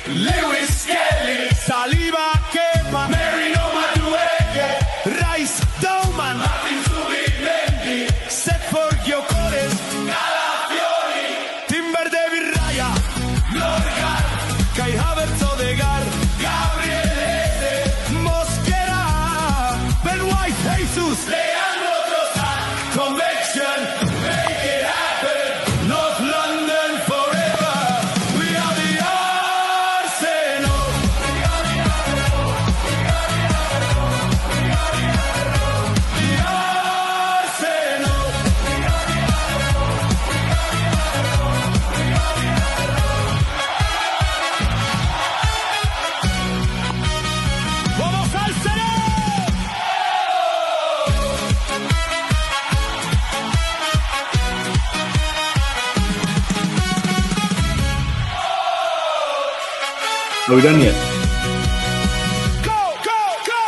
Lewis Kelly, Saliba Kepa, Merino Madueke, Rice Dauman, Martin Zubimendi, Set for Gyökeres, Calafiori, Timber David Raya, Norgal, Kai Havertz Odegaard, Gabriel Eze, Mosquera, Ben White, Jesus, Leandro Trossard, Convection, make it happen. North London forever. We are the Arsenal. The Arsenal. ¡Vamos Arsenal! Are we done yet? Go, go, go!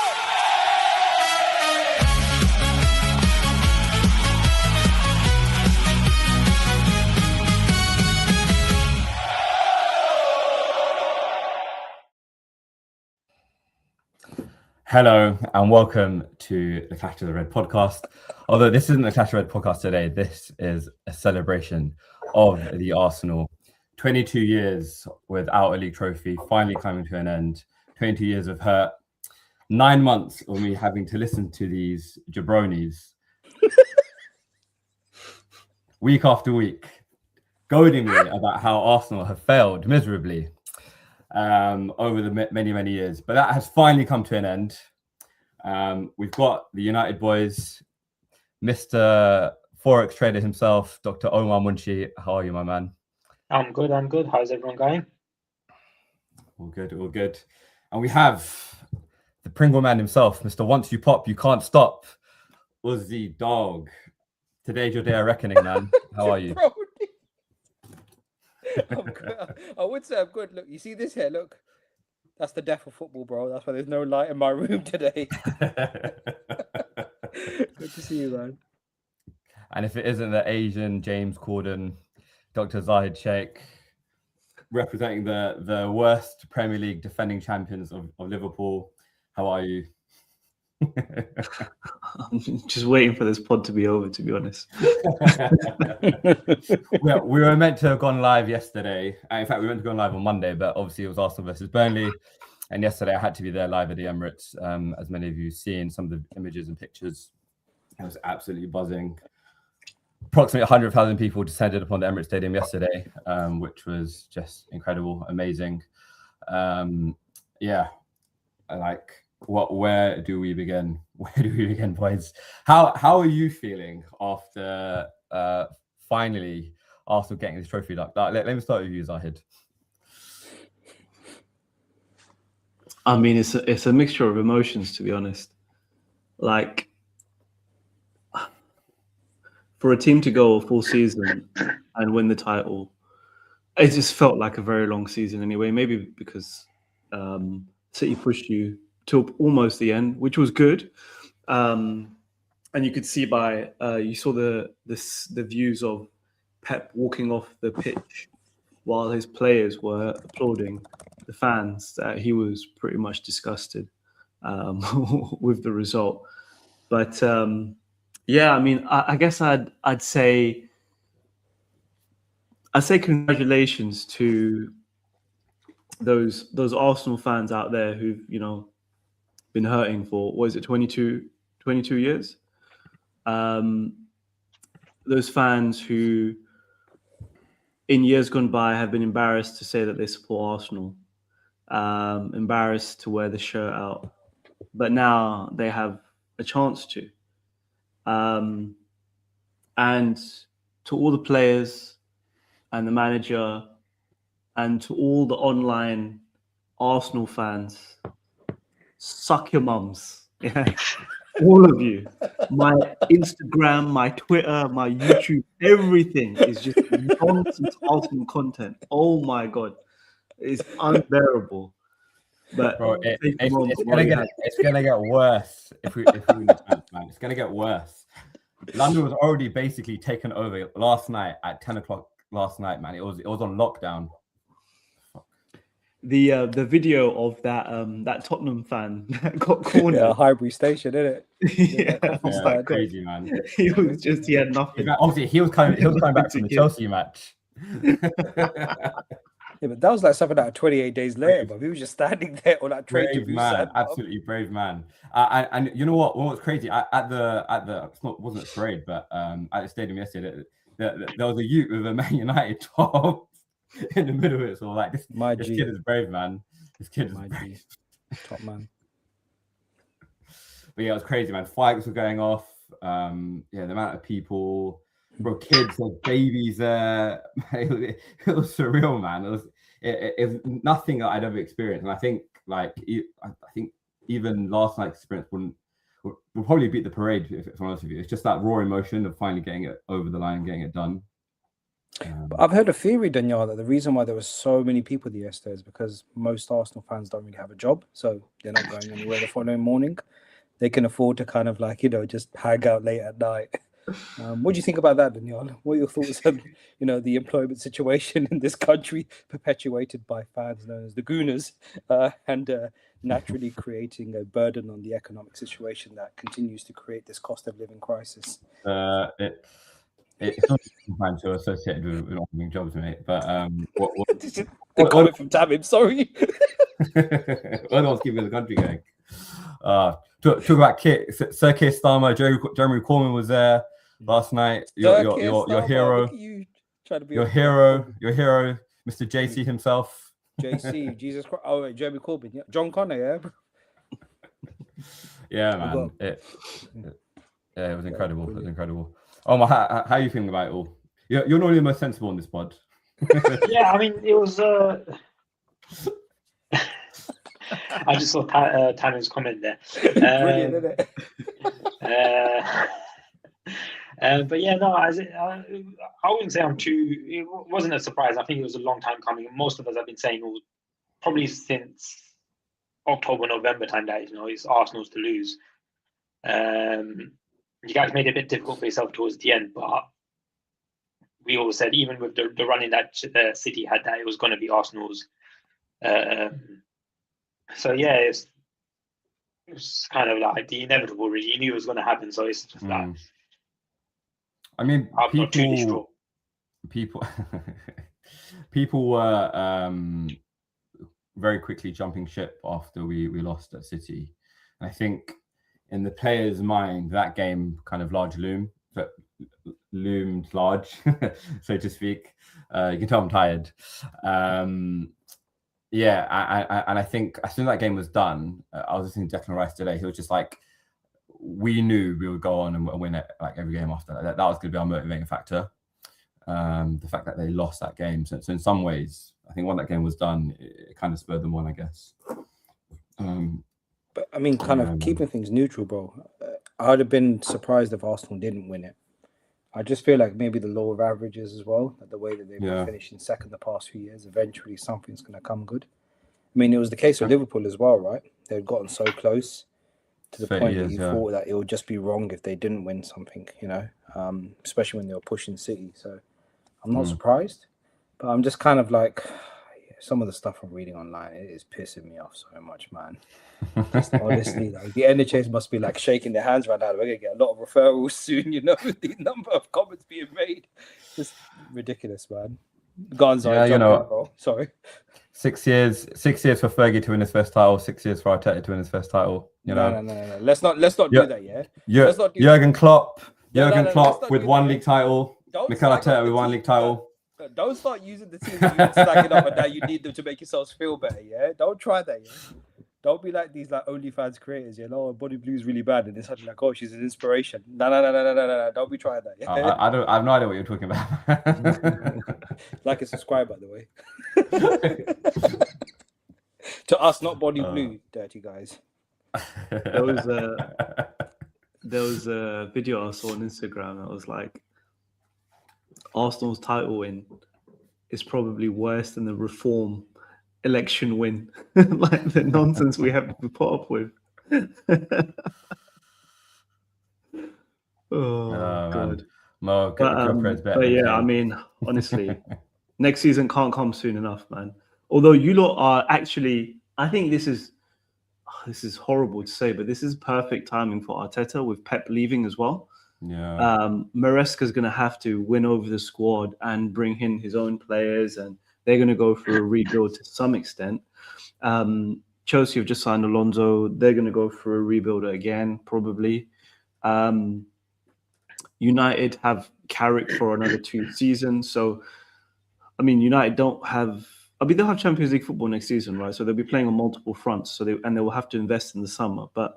Hello and welcome to the Clash of the Red podcast. Although this isn't the Clash of the Red podcast today, this is a celebration of the Arsenal. 22 years without a league trophy, finally coming to an end. 22 years of hurt. 9 months of me having to listen to these jabronis week after week, goading me about how Arsenal have failed miserably over the many years. But that has finally come to an end. We've got the United boys, Mr. Forex trader himself, Dr. Omar Munshi. How are you, my man? I'm good. How's everyone going? All good. And we have the Pringle man himself, Mr. Once You Pop, You Can't Stop, Uzi Dawg. Today's your day of reckoning, man. How are you? I'm good. I would say I'm good. Look, you see this here? Look, that's the death of football, bro. That's why there's no light in my room today. Good to see you, man. And if it isn't the Asian James Corden, Dr. Zahid Sheikh, representing the worst Premier League defending champions of Liverpool. How are you? I'm just waiting for this pod to be over, to be honest. We were meant to have gone live yesterday. In fact, we were meant to go live on Monday, but obviously it was Arsenal versus Burnley. And yesterday I had to be there live at the Emirates. As many of you have seen some of the images and pictures, it was absolutely buzzing. Approximately 100,000 people descended upon the Emirates Stadium yesterday, which was just incredible, amazing. Where do we begin? Boys? How are you feeling after finally Arsenal getting this trophy? Let me start with you, Zahid. I mean, it's a mixture of emotions, to be honest. Like, for a team to go a full season and win the title, it just felt like a very long season anyway. Maybe because City pushed you till almost the end, which was good. And you could see you saw the views of Pep walking off the pitch while his players were applauding the fans, that he was pretty much disgusted with the result. But yeah, I mean, I guess I'd say congratulations to those Arsenal fans out there who've, been hurting for, what is it, 22 years? Those fans who in years gone by have been embarrassed to say that they support Arsenal, embarrassed to wear the shirt out, but now they have a chance to. And to all the players and the manager and to all the online Arsenal fans, suck your mums. Yeah. All of you. My Instagram, my Twitter, my YouTube, everything is just nonsense Arsenal content. Oh my God. It's unbearable. But bro, it's gonna get worse if we win the chance, man. It's gonna get worse. London was already basically taken over last night at 10 o'clock last night, man. It was on lockdown. the video of that Tottenham fan that got cornered. Yeah, Highbury Station, isn't it? Yeah, that coffee oh Yeah, my stand. God. crazy, man. He had nothing. Obviously, he was coming back from the Chelsea match. Yeah, but that was like something like 28 days later, but he was just standing there on that train to Brave man, Busan. absolutely brave man. And you know what? What's crazy? At the wasn't a parade, but at the stadium yesterday, there was a youth with a Man United top in the middle of it. So like this kid is brave, man. This kid is brave. Top man. But yeah, it was crazy, man. Fights were going off. Yeah, the amount of people, bro, kids, there's babies there. It was surreal, man. It was nothing that I'd ever experienced, and I think even last night's experience will probably beat the parade. If I'm honest with you, it's just that raw emotion of finally getting it over the line, getting it done. I've heard a theory, Danyaal, that the reason why there were so many people yesterday is because most Arsenal fans don't really have a job, so they're not going anywhere the following morning. They can afford to kind of like, just hang out late at night. What do you think about that, Danyaal? What are your thoughts on, the employment situation in this country perpetuated by fans known as the Gooners and naturally creating a burden on the economic situation that continues to create this cost of living crisis? It's not fine to associate with not having jobs, mate. But The comment from Tamim, sorry. What else keeping the country going? Talk about Kit, Sir Keir Starmer, Jeremy Corbyn was there last night. Your hero, your hero, Mr. JC himself. JC, Jesus Christ. Oh, wait, Jeremy Corbyn. Yeah. John Connor, yeah. Yeah, man. It was incredible. It was incredible. Omar, how are you feeling about it all? You're normally the most sensible in this pod. Yeah, I mean, it was. I just saw Tanner's comment there. Brilliant, isn't it? But yeah, no, I wouldn't say I'm too. It wasn't a surprise. I think it was a long time coming. Most of us have been saying probably since October, November time that it's Arsenal's to lose. You guys made it a bit difficult for yourself towards the end, but we always said even with the running that City had, that it was going to be Arsenal's. So yeah, it was kind of like the inevitable. Really, you knew it was going to happen. So it's just like. I mean, people were very quickly jumping ship after we lost at City. And I think in the players' mind, that game kind of loomed large, so to speak. You can tell I'm tired. Yeah, and I think as soon as that game was done, I was listening to Declan Rice today. He was just like, we knew we would go on and win it like every game after that. That was going to be our motivating factor. The fact that they lost that game. So in some ways, I think when that game was done, it kind of spurred them on, I guess. But I mean, keeping things neutral, bro. I would have been surprised if Arsenal didn't win it. I just feel like maybe the law of averages as well, the way that they've been finishing second the past few years, eventually something's going to come good. I mean, it was the case with Liverpool as well, right? They'd gotten so close to the point that you thought that it would just be wrong if they didn't win something, especially when they were pushing City. So I'm not surprised, but I'm just kind of like, some of the stuff I'm reading online, it is pissing me off so much, man. Just honestly, like, the NHS must be like shaking their hands right now. We're gonna get a lot of referrals soon, with the number of comments being made. Just ridiculous, man. Gonzo, bro. Sorry. 6 years for Fergie to win his first title. 6 years for Arteta to win his first title. No. Let's not do that. Yeah. Let's not do Jurgen Klopp. Jurgen Klopp with one league title. Mikel Arteta with one league title. Don't start using the team that you're stacking up and that you need them to make yourselves feel better. Yeah. Don't try that. Yeah. Don't be like these like OnlyFans creators. Body blue is really bad, and it's suddenly like, oh, she's an inspiration. No. Don't be trying that. Yeah? I have no idea what you're talking about. Like and subscribe, by the way. To us, not body blue, dirty guys. There was a video I saw on Instagram that was like, Arsenal's title win is probably worse than the Reform election win. Like the nonsense we have to put up with. God. But yeah, I mean, honestly, next season can't come soon enough, man. Although you lot are actually, I think this is horrible to say, but this is perfect timing for Arteta with Pep leaving as well. Yeah. Maresca's going to have to win over the squad and bring in his own players, and they're going to go through a rebuild to some extent. Chelsea have just signed Alonso. They're going to go through a rebuild again, probably. United have Carrick for another 2 seasons. So, I mean, United don't have... I mean, they'll have Champions League football next season, right? So they'll be playing on multiple fronts. So they will have to invest in the summer. But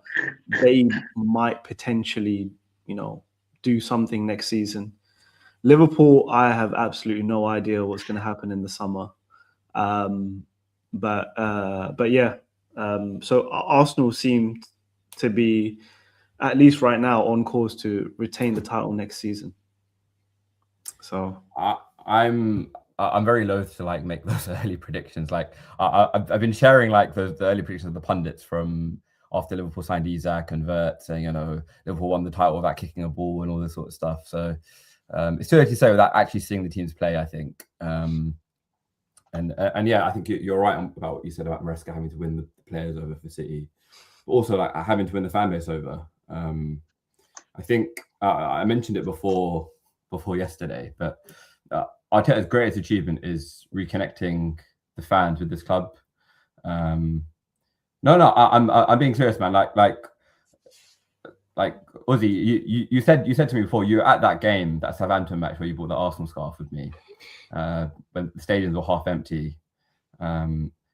they might potentially, do something next season. Liverpool, I have absolutely no idea what's going to happen in the summer. But yeah. So Arsenal seem to be, at least right now, on course to retain the title next season. So I'm very loath to make those early predictions. I've been sharing the early predictions of the pundits from after Liverpool signed Isak and Vert, saying Liverpool won the title without kicking a ball and all this sort of stuff. So it's too early to say without actually seeing the teams play, I think. And yeah, I think you're right about what you said about Maresca having to win the players over for City, but also having to win the fan base over. I think I mentioned it before yesterday, but Arteta's greatest achievement is reconnecting the fans with this club. I'm being serious, man. Ozzy, you said to me before you were at that game, that Southampton match where you bought the Arsenal scarf with me, when the stadiums were half empty.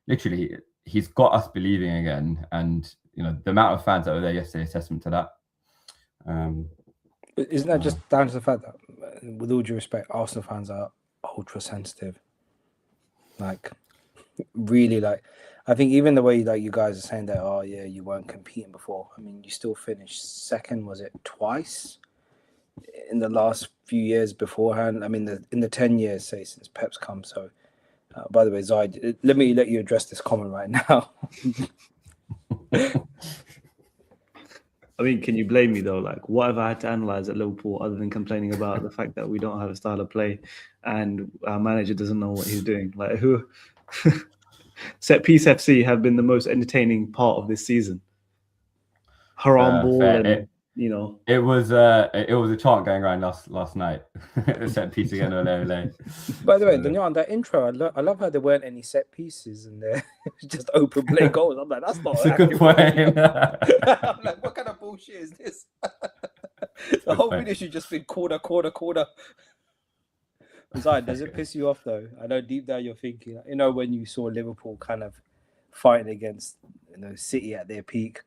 Literally, he's got us believing again, and the amount of fans that were there yesterday is testament to that. Isn't that just down to the fact that, with all due respect, Arsenal fans are ultra sensitive? Really, I think even the way you guys are saying that, oh yeah, you weren't competing before. I mean, you still finished second, was it twice in the last few years beforehand? I mean, in the 10 years, say, since Pep's come. So, by the way, Zahid, let me let you address this comment right now. I mean, can you blame me though? What have I had to analyze at Liverpool other than complaining about the fact that we don't have a style of play and our manager doesn't know what he's doing? Who? Set Piece FC have been the most entertaining part of this season. Haram ball, and it was a chant going around last night. Set piece again, ole. By the way, Danyaal, on that intro, I love how there weren't any set pieces in there. It was just open play goals. I'm like, that's not. That's a good point. I'm like, what kind of bullshit is this? The whole video should just be corner. Zahid, does it piss you off though? I know deep down you're thinking, when you saw Liverpool kind of fighting against City at their peak,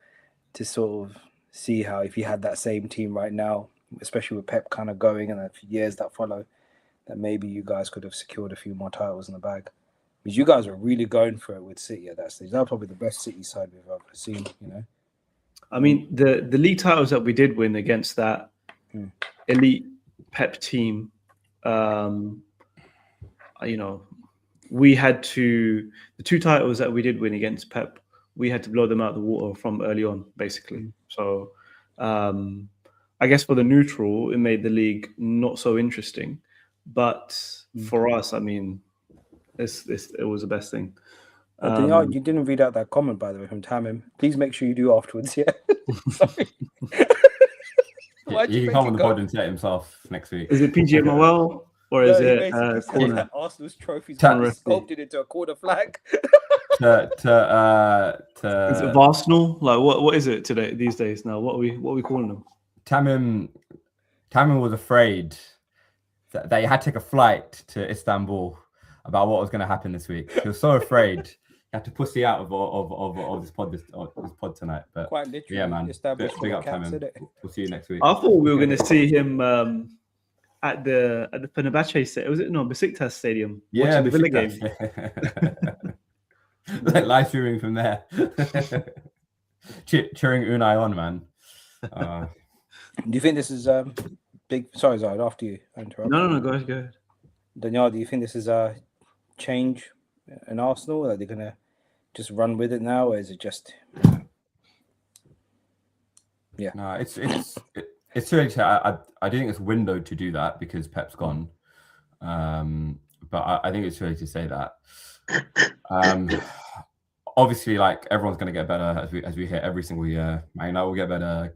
to sort of see how if you had that same team right now, especially with Pep kind of going and the years that follow, that maybe you guys could have secured a few more titles in the bag. Because you guys were really going for it with City at that stage. That was probably the best City side we've ever seen, I mean, the league titles that we did win against that elite Pep team, we had to, the 2 titles that we did win against Pep, we had to blow them out of the water from early on, basically. So I guess for the neutral, it made the league not so interesting. But for us, I mean, it was the best thing. Danyaal, you didn't read out that comment, by the way, from Tamim. Please make sure you do afterwards, yeah? Sorry. You can come on the pod and set himself next week. Is it PGMOL? Or is it corner? Arsenal's trophies sculpted into a corner flag. Is it Arsenal? What is it these days now? What are we calling them? Tamim was afraid that he had to take a flight to Istanbul about what was going to happen this week. He was so afraid he had to pussy out of this pod tonight. But quite literally, yeah, man. Big up Tamim. We'll see you next week. I thought we were going to see him at the Fenerbahce stadium. Was it Besiktas stadium? Yeah, the Villa game. Live streaming from there. Cheering Unai on, man. Do you think this is big? Sorry, Zahid, after you. No, go ahead. Danyaal, do you think this is a change in Arsenal? Are they going to just run with it now, or is it just? Yeah. No, it's really. I do think it's windowed to do that because Pep's gone. But but I think it's too early to say that. Obviously, like everyone's going to get better as we hit every single year. Man United will get better,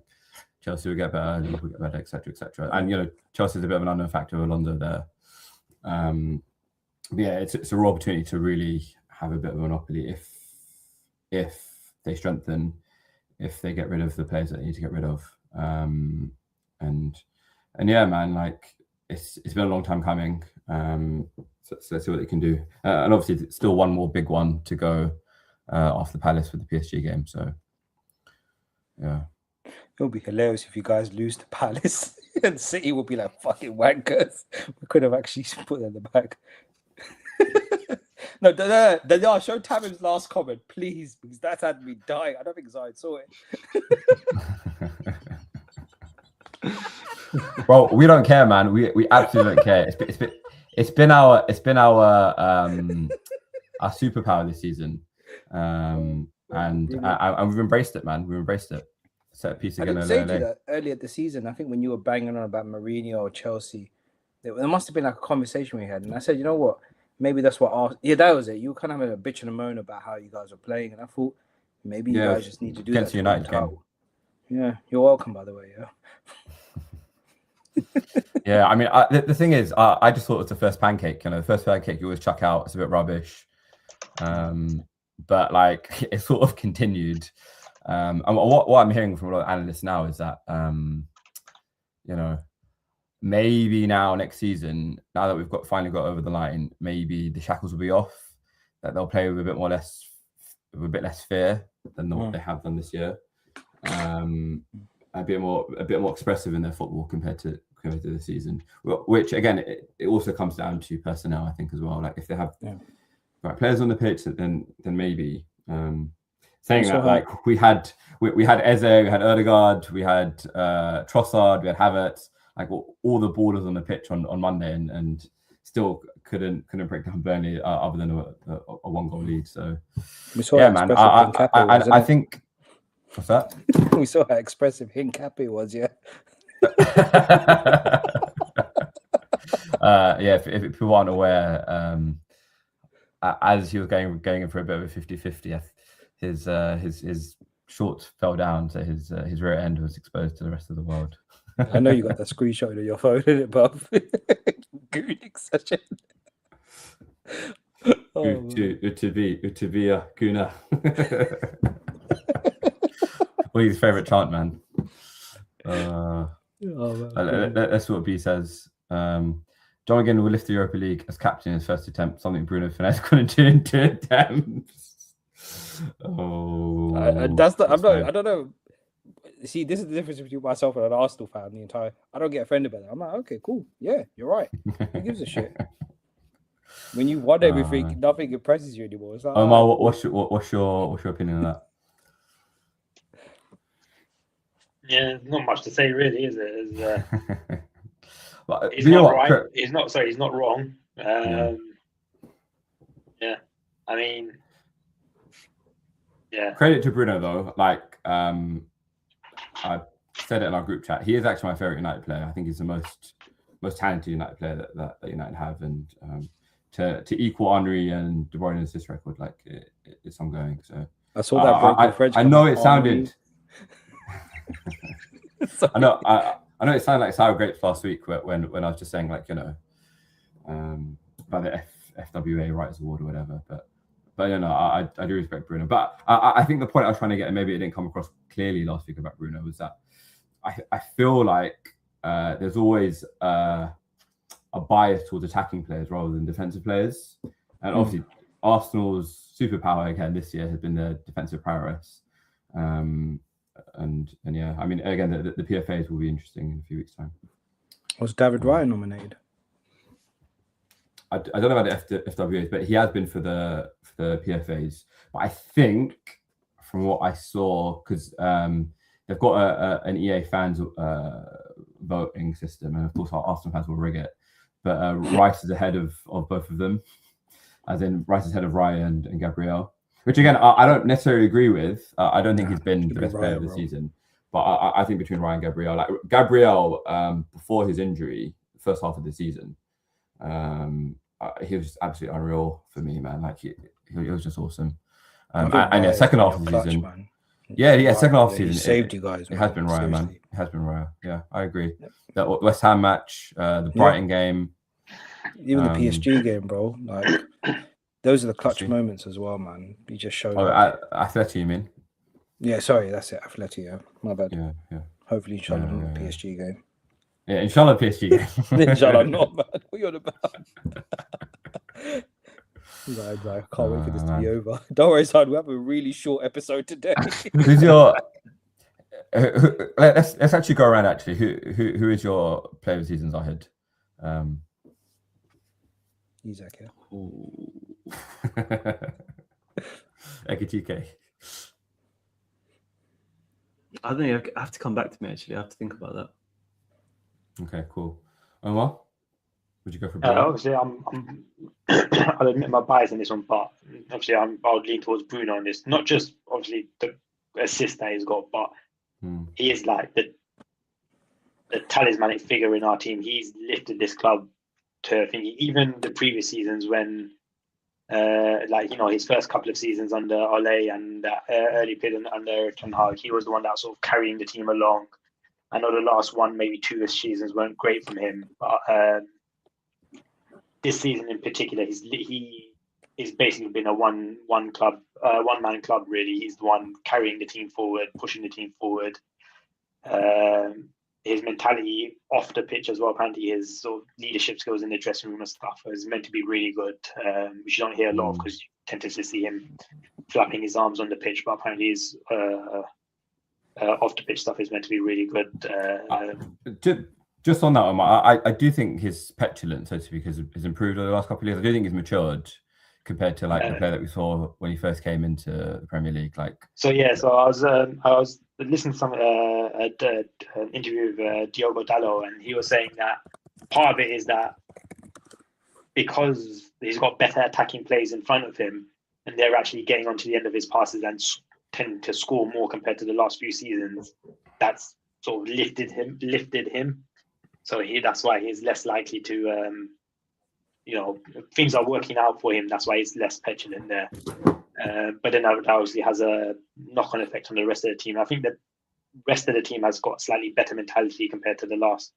Chelsea will get better, Liverpool will get better, etc., etc. And Chelsea's a bit of an unknown factor with Alonso there. But yeah, it's a real opportunity to really have a bit of a monopoly if they strengthen, if they get rid of the players that they need to get rid of. And yeah, man, like it's been a long time coming. So let's see what they can do. And obviously, still one more big one to go after Palace with the PSG game. So yeah, it'll be hilarious if you guys lose to Palace and City will be like fucking wankers. We could have actually put it in the back. No, show Tammy's last comment, please, because that had me dying. I don't think Zahid saw it. Well, we don't care, man. We absolutely don't care. It's been our superpower this season, and we've embraced it, man. We've embraced it. Set piece again. I didn't say to you that earlier this season. I think when you were banging on about Mourinho or Chelsea, there must have been like a conversation we had, and I said, you know what? Maybe that's what. Yeah, that was it. You were kind of having a bitch and a moan about how you guys were playing, and I thought maybe you guys just need to do that. United game. Yeah, you're welcome, by the way. Yeah. Yeah, I mean, the thing is, I just thought it was the first pancake. The first pancake you always chuck out. It's a bit rubbish, but like it sort of continued. And what I'm hearing from a lot of analysts now is that maybe now next season, now that we've finally got over the line, maybe the shackles will be off. That they'll play with a bit less fear than what they have done this year. A bit more expressive in their football compared to the season. Which again, it also comes down to personnel, I think, as well. Like if they have right players on the pitch, then maybe. Saying that, like we had Eze, we had Ødegaard, we had Trossard, we had Havertz, like all the ballers on the pitch on Monday, and still couldn't break down Burnley other than a 1-goal lead. So yeah, man, I think. What's that? We saw how expressive Hincapié was, yeah. Yeah, if people aren't aware, as he was going in for a bit of a 50-50, his shorts fell down, so his rear end was exposed to the rest of the world. I know you got that screenshot on your phone, isn't it, Bob? Gooning session. Utubia Kuna. Well, his favorite chant, man. That's what B says. John again will lift the Europa League as captain in his first attempt. Something Bruno Fernandes couldn't do in 2 attempts. Oh, I don't know. See, this is the difference between myself and an Arsenal fan. I don't get offended by that. I'm like, okay, cool. Yeah, you're right. Who gives a shit? When you won everything, nothing impresses you anymore. It's like, Omar, what's your opinion on that? Yeah, not much to say really, is it? Well, he's not right. He's not wrong. Yeah, I mean, yeah. Credit to Bruno though. Like, I said it in our group chat. He is actually my favorite United player. I think he's the most talented United player that United have, and to equal Henry and De Bruyne's assist record, like it's ongoing. So I saw that. I know it sounded. I know it sounded like sour grapes last week when I was just saying, like, by the FWA Writers Award or whatever, but I do respect Bruno. But I think the point I was trying to get, and maybe it didn't come across clearly last week about Bruno, was that I feel like there's always a bias towards attacking players rather than defensive players, and obviously Arsenal's superpower again this year has been their defensive prowess. And yeah, I mean, again, the PFAs will be interesting in a few weeks' time. Was David Ryan nominated? I don't know about the FWAs, but he has been for the PFAs. But I think, from what I saw, because they've got an EA fans voting system, and of course our Arsenal fans will rig it. But Rice is ahead of both of them, as in Rice is ahead of Ryan and Gabriel. Which again, I don't necessarily agree with. I don't think he's been the best player of the season, but I think between Ryan and Gabriel, Gabriel before his injury, the first half of the season, he was just absolutely unreal for me, man. Like he was just awesome. I And think yeah, Raya's second been half of your the clutch, season. man. Yeah, second half of the He season. saved you guys. It has been Raya, man. Seriously. It has been Raya. Yeah, I agree. That West Ham match, the Brighton game. Even the PSG game, bro. Like those are the clutch PSG. moments as well, man. He just showed Oh, up. Atleti, you mean? Yeah, sorry, that's it. Atleti, yeah. My bad. Yeah. Hopefully, inshallah, not the PSG game. Yeah, inshallah, PSG game. Inshallah, not, man. What are you on about? I can't wait for this to be over. Don't worry, son. We have a really short episode today. Who's your? Let's actually go around. Actually, who is your player of the season, Zahid? Isaac, yeah. Ekitike. I think I have to come back to me. Actually, I have to think about that. Okay, cool. Omar, would you go for? Obviously, I'll admit my bias in this one, but obviously, I'll lean towards Bruno on this. Not just obviously the assist that he's got, but he is like the talismanic figure in our team. He's lifted this club to, I think, even the previous seasons when, his first couple of seasons under Ole and early period under Ten Hag, he was the one that was sort of carrying the team along. I know the last maybe 2 seasons weren't great from him, but this season in particular, he is basically been a one man club. Really, he's the one carrying the team forward, pushing the team forward. His mentality off the pitch as well, apparently his sort of leadership skills in the dressing room and stuff is meant to be really good, which you don't hear a lot of because you tend to see him flapping his arms on the pitch, but apparently his off the pitch stuff is meant to be really good. Just on that, Omar, I do think his petulance, so to speak, has improved over the last couple of years. I do think he's matured compared to the player that we saw when he first came into the Premier League. So I was listening to an interview with Diogo Dalot, and he was saying that part of it is that because he's got better attacking players in front of him, and they're actually getting onto the end of his passes and tend to score more compared to the last few seasons. That's sort of lifted him. So that's why he's less likely to, things are working out for him. That's why he's less petulant there. But then that obviously has a knock-on effect on the rest of the team. I think the rest of the team has got slightly better mentality compared to the last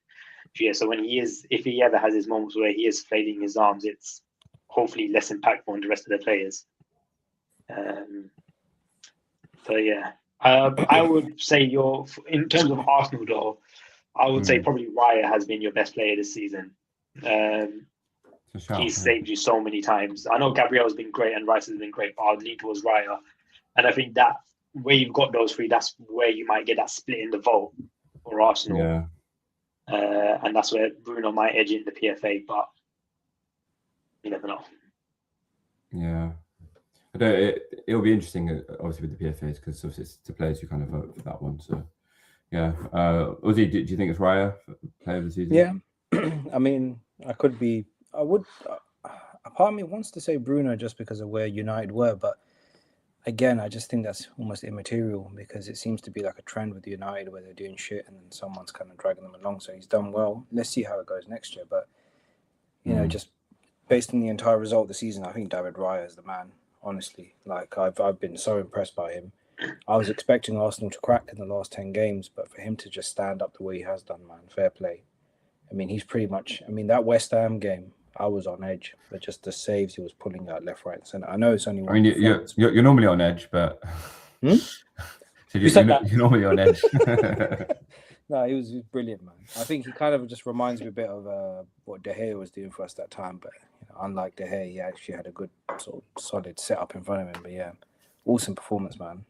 few years. So if he ever has his moments where he is flailing his arms, it's hopefully less impactful on the rest of the players. I would say in terms of Arsenal though, I would say probably Raya has been your best player this season. He's saved you so many times. I know Gabriel's been great and Rice has been great, but I'll lean towards Raya. And I think that where you've got those three, that's where you might get that split in the vote for Arsenal. Yeah. And that's where Bruno might edge in the PFA, but you never know. Yeah. It'll be interesting, obviously, with the PFAs, because obviously it's the players who kind of vote for that one. So, yeah. Uzi, do you think it's Raya player of the season? Yeah. I mean, I would. A part of me wants to say Bruno just because of where United were, but again, I just think that's almost immaterial because it seems to be like a trend with United where they're doing shit and then someone's kind of dragging them along. So he's done well. Let's see how it goes next year. But, just based on the entire result of the season, I think David Raya is the man. Honestly, like I've been so impressed by him. I was expecting Arsenal to crack in the last 10 games, but for him to just stand up the way he has done, man, fair play. I mean, he's pretty much. I mean, that West Ham game, I was on edge, but just the saves he was pulling out left, right, and centre. I know it's only one. I mean, you're normally on edge, but so you're normally on edge. No, he was brilliant, man. I think he kind of just reminds me a bit of what De Gea was doing for us that time, but unlike De Gea, he actually had a good sort of solid setup in front of him. But yeah, awesome performance, man.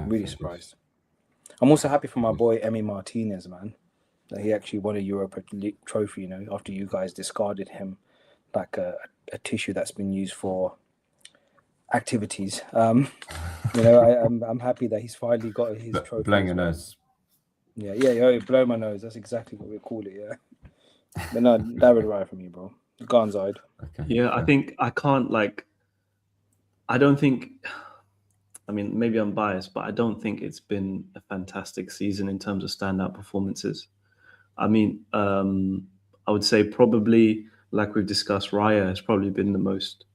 Really surprised. I'm also happy for my boy Emi Martinez, man. That he actually won a Europa League trophy, after you guys discarded him like a tissue that's been used for activities. I'm happy that he's finally got his trophy. Blowing your nose. Yeah, blow my nose. That's exactly what we call it, yeah. But no, David Raya from you, bro. Go on, Zahid. Okay. Yeah, I think I can't I don't think, I mean, maybe I'm biased, but I don't think it's been a fantastic season in terms of standout performances. I mean, I would say probably like we've discussed, Raya has probably been the most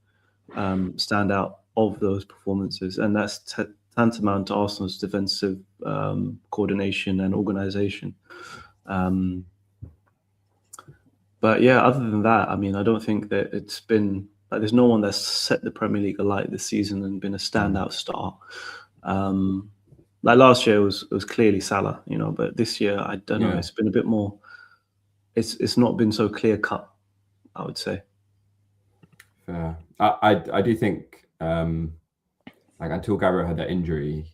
standout of those performances, and that's tantamount to Arsenal's defensive coordination and organisation. But yeah, other than that, I mean, I don't think that it's been like there's no one that's set the Premier League alight this season and been a standout star. Like last year, it was clearly Salah, you know, but this year, I don't know. It's been a bit more. It's not been so clear cut, I would say. Fair. I do think like until Gabriel had that injury,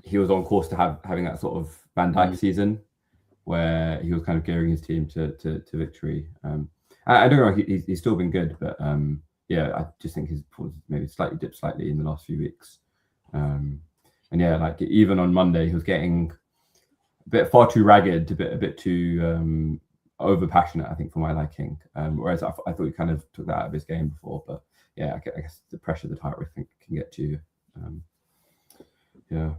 he was on course to having that sort of Van Dijk season where he was kind of gearing his team to victory. I don't know, he's still been good, but yeah, I just think his performance maybe dipped slightly in the last few weeks. And yeah, like even on Monday, he was getting a bit far too ragged, a bit too over passionate, I think, for my liking. Whereas I thought he kind of took that out of his game before, but yeah, I guess the pressure of the title, I think, can get to you. Yeah.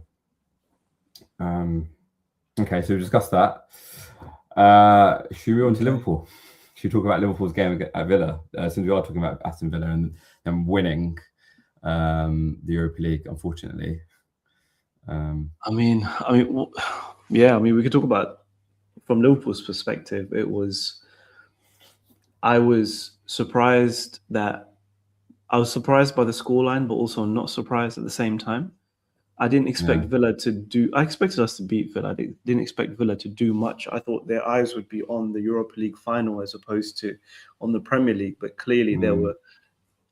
Okay, so we discussed that. Should we move on to Liverpool? Should we talk about Liverpool's game at Villa? Since we are talking about Aston Villa and them winning the Europa League, unfortunately. I mean, yeah. I mean, we could talk about from Liverpool's perspective. I was surprised by the scoreline, but also not surprised at the same time. I didn't expect Villa to do. I expected us to beat Villa. I didn't expect Villa to do much. I thought their eyes would be on the Europa League final as opposed to on the Premier League. But clearly, they were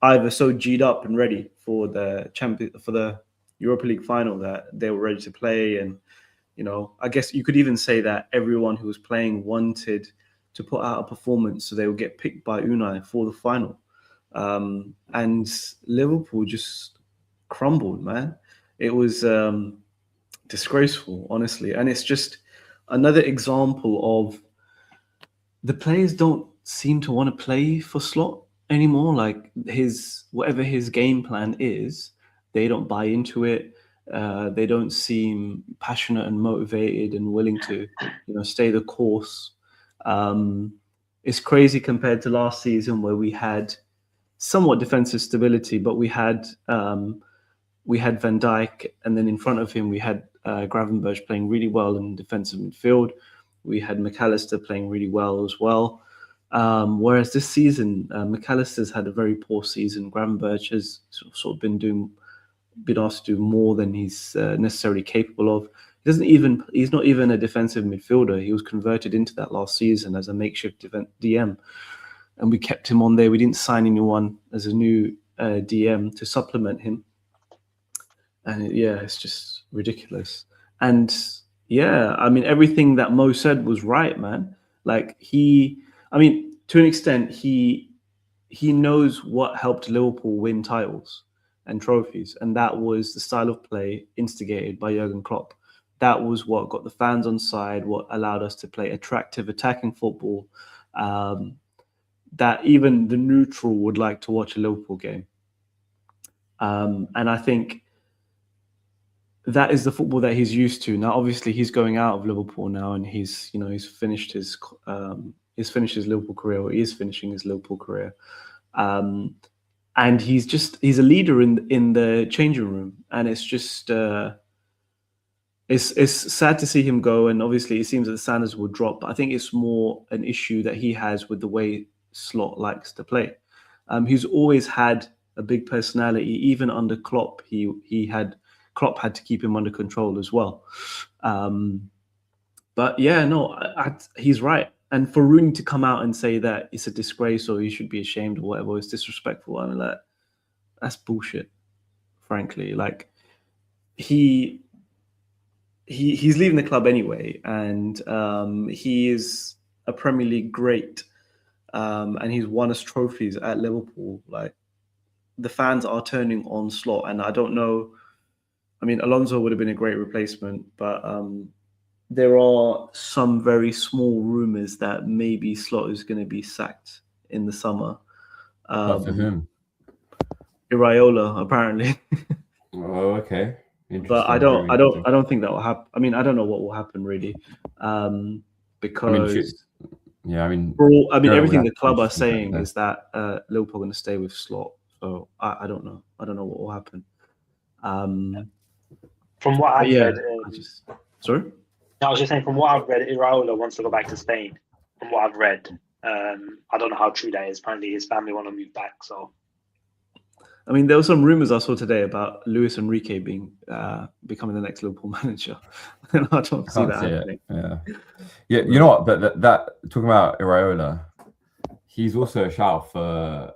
either so G'd up and ready for the Europa League final that they were ready to play. And you know, I guess you could even say that everyone who was playing wanted to put out a performance so they would get picked by Unai for the final. And Liverpool just crumbled, man. It was disgraceful, honestly. And it's just another example of the players don't seem to want to play for Slot anymore. Like whatever his game plan is, they don't buy into it. They don't seem passionate and motivated and willing to, you know, stay the course. It's crazy compared to last season where we had somewhat defensive stability, but we had Van Dijk, and then in front of him we had Gravenberch playing really well in defensive midfield. We had McAllister playing really well as well. Whereas this season, McAllister's had a very poor season. Gravenberch has sort of been asked to do more than he's necessarily capable of. He's not even a defensive midfielder. He was converted into that last season as a makeshift DM, and we kept him on there. We didn't sign anyone as a new DM to supplement him. And it's just ridiculous. And yeah, I mean, everything that Mo said was right, man. Like to an extent, he knows what helped Liverpool win titles and trophies. And that was the style of play instigated by Jurgen Klopp. That was what got the fans on side, what allowed us to play attractive attacking football, that even the neutral would like to watch a Liverpool game. And I think that is the football that he's used to. Now, obviously, he's going out of Liverpool now, and he's finished his Liverpool career, or he is finishing his Liverpool career. And he's a leader in the changing room, and it's just it's sad to see him go. And obviously, it seems that the standards will drop. But I think it's more an issue that he has with the way Slot likes to play. He's always had a big personality, even under Klopp. Klopp had to keep him under control as well. But yeah, no, he's right. And for Rooney to come out and say that it's a disgrace or he should be ashamed or whatever, it's disrespectful. I mean, that's bullshit, frankly. Like, he's leaving the club anyway, and he is a Premier League great, and he's won us trophies at Liverpool. Like, the fans are turning on Slot, and I don't know. I mean, Alonso would have been a great replacement, but there are some very small rumors that maybe Slot is going to be sacked in the summer. For whom? Iraola, apparently. Oh, okay. But I don't think that will happen. I mean, I don't know what will happen really, because Yeah, I mean, everything the club are saying is that Liverpool are going to stay with Slot. So I don't know. I don't know what will happen. From what I've read, sorry. I was just saying, from what I've read, Iraola wants to go back to Spain. From what I've read, I don't know how true that is. Apparently, his family want to move back. So, I mean, there were some rumors I saw today about Luis Enrique becoming the next Liverpool manager. I don't see that happening. Yeah. You know what? But that talking about Iraola, he's also a shout for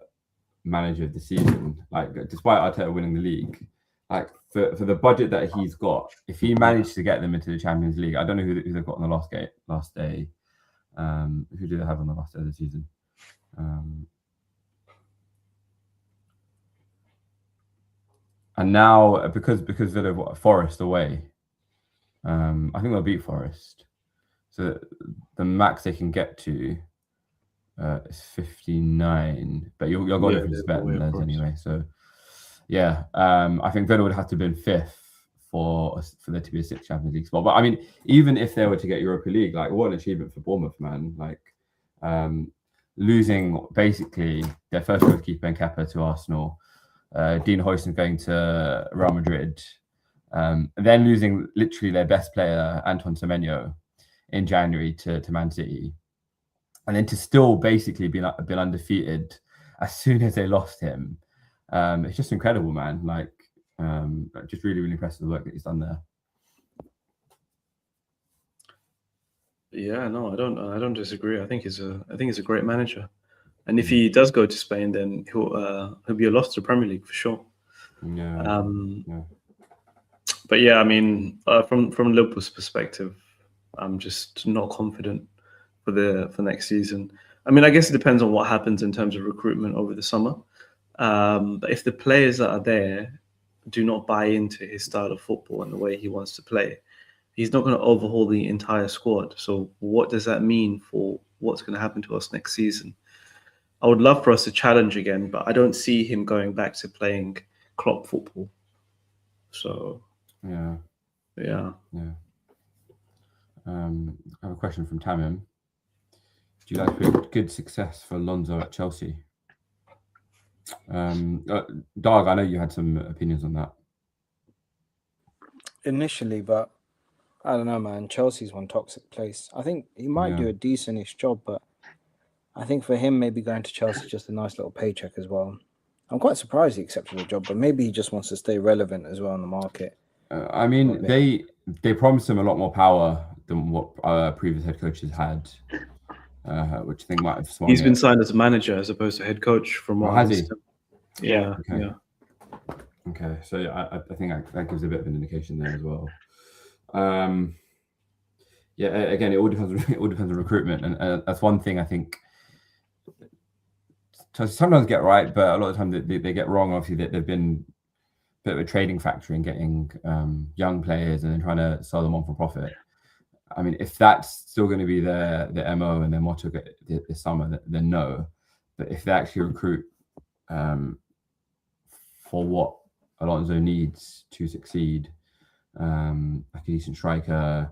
manager of the season. Like, despite Arteta winning the league, like for the budget that he's got, if he managed to get them into the Champions League, I don't know who they've got on the last day. Who do they have on the last day of the season? And now because Villa Forest away, I think they'll beat Forest. So the max they can get to is 59, but you're going difference is better than theirs anyway. So yeah, I think Villa would have to have been 5th for there to be a 6th Champions League spot. But I mean, even if they were to get Europa League, like what an achievement for Bournemouth, man! Like losing basically their first goalkeeper Kepa to Arsenal, Dean Huijsen going to Real Madrid, and then losing literally their best player Antoine Semenyo in January to Man City, and then to still basically been undefeated as soon as they lost him. It's just incredible, man. Like, just really, really impressive the work that he's done there. Yeah, no, I don't disagree. I think he's a great manager, and if he does go to Spain, then he'll be a loss to the Premier League for sure. Yeah. But yeah, I mean, from Liverpool's perspective, I'm just not confident for next season. I mean, I guess it depends on what happens in terms of recruitment over the summer. But if the players that are there do not buy into his style of football and the way he wants to play, he's not going to overhaul the entire squad. So what does that mean for what's going to happen to us next season? I would love for us to challenge again, but I don't see him going back to playing Klopp football. So yeah. I have a question from Tamim. Do you like good success for Alonso at Chelsea? Dawg, I know you had some opinions on that initially, but I don't know, man. Chelsea's one toxic place. I think he might do a decentish job, but I think for him, maybe going to Chelsea is just a nice little paycheck as well. I'm quite surprised he accepted the job, but maybe he just wants to stay relevant as well in the market. I mean, they promised him a lot more power than what previous head coaches had, which I think might have swung. He's been signed as a manager as opposed to head coach from what has he? Yeah. Okay, so I think that gives a bit of an indication there as well. Again, it all depends on recruitment, and that's one thing I think sometimes get right, but a lot of the time they get wrong. Obviously, they've been a bit of a trading factory in getting young players and then trying to sell them on for profit. I mean, if that's still going to be their MO and their motto this summer, then no. But if they actually recruit for what Alonso needs to succeed, like a decent striker,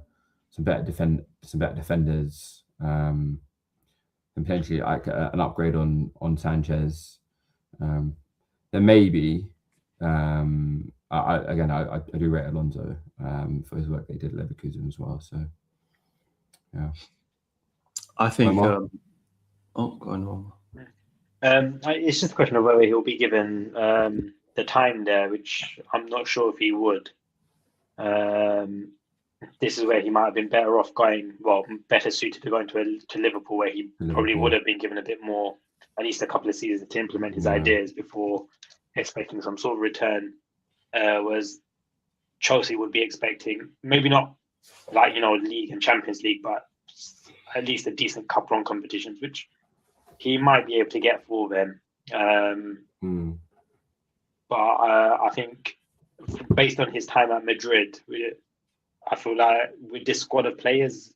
some better defenders, and potentially like an upgrade on Sanchez, then maybe. I do rate Alonso for his work they did at Leverkusen as well. So yeah, I think. Go on. It's just a question of whether he'll be given the time there, which I'm not sure if he would. This is where he might have been better off going. Well, better suited to going to Liverpool, where he probably would have been given a bit more, at least a couple of seasons to implement his ideas before expecting some sort of return. Whereas Chelsea would be expecting maybe not like league and Champions League, but at least a decent cup run competitions, which he might be able to get for them. But I think based on his time at Madrid, I feel like with this squad of players,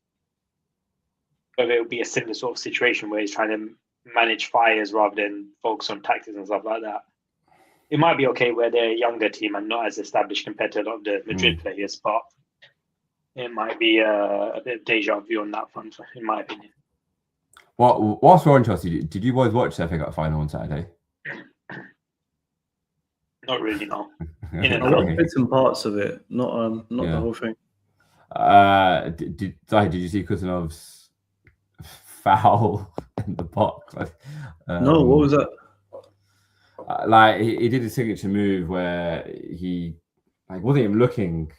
whether it would be a similar sort of situation where he's trying to manage fires rather than focus on tactics and stuff like that. It might be okay where they're a younger team and not as established compared to a lot of the Madrid players, but it might be a bit of deja vu on that front, in my opinion. Well, whilst we're on Chelsea, did you boys watch the FA Cup final on Saturday? Not really, no. In I and watched out. bits and parts of it, not Yeah. the whole thing. Did you see Kusanov's foul in the box? No, what was that? Like he did a signature move where he wasn't even looking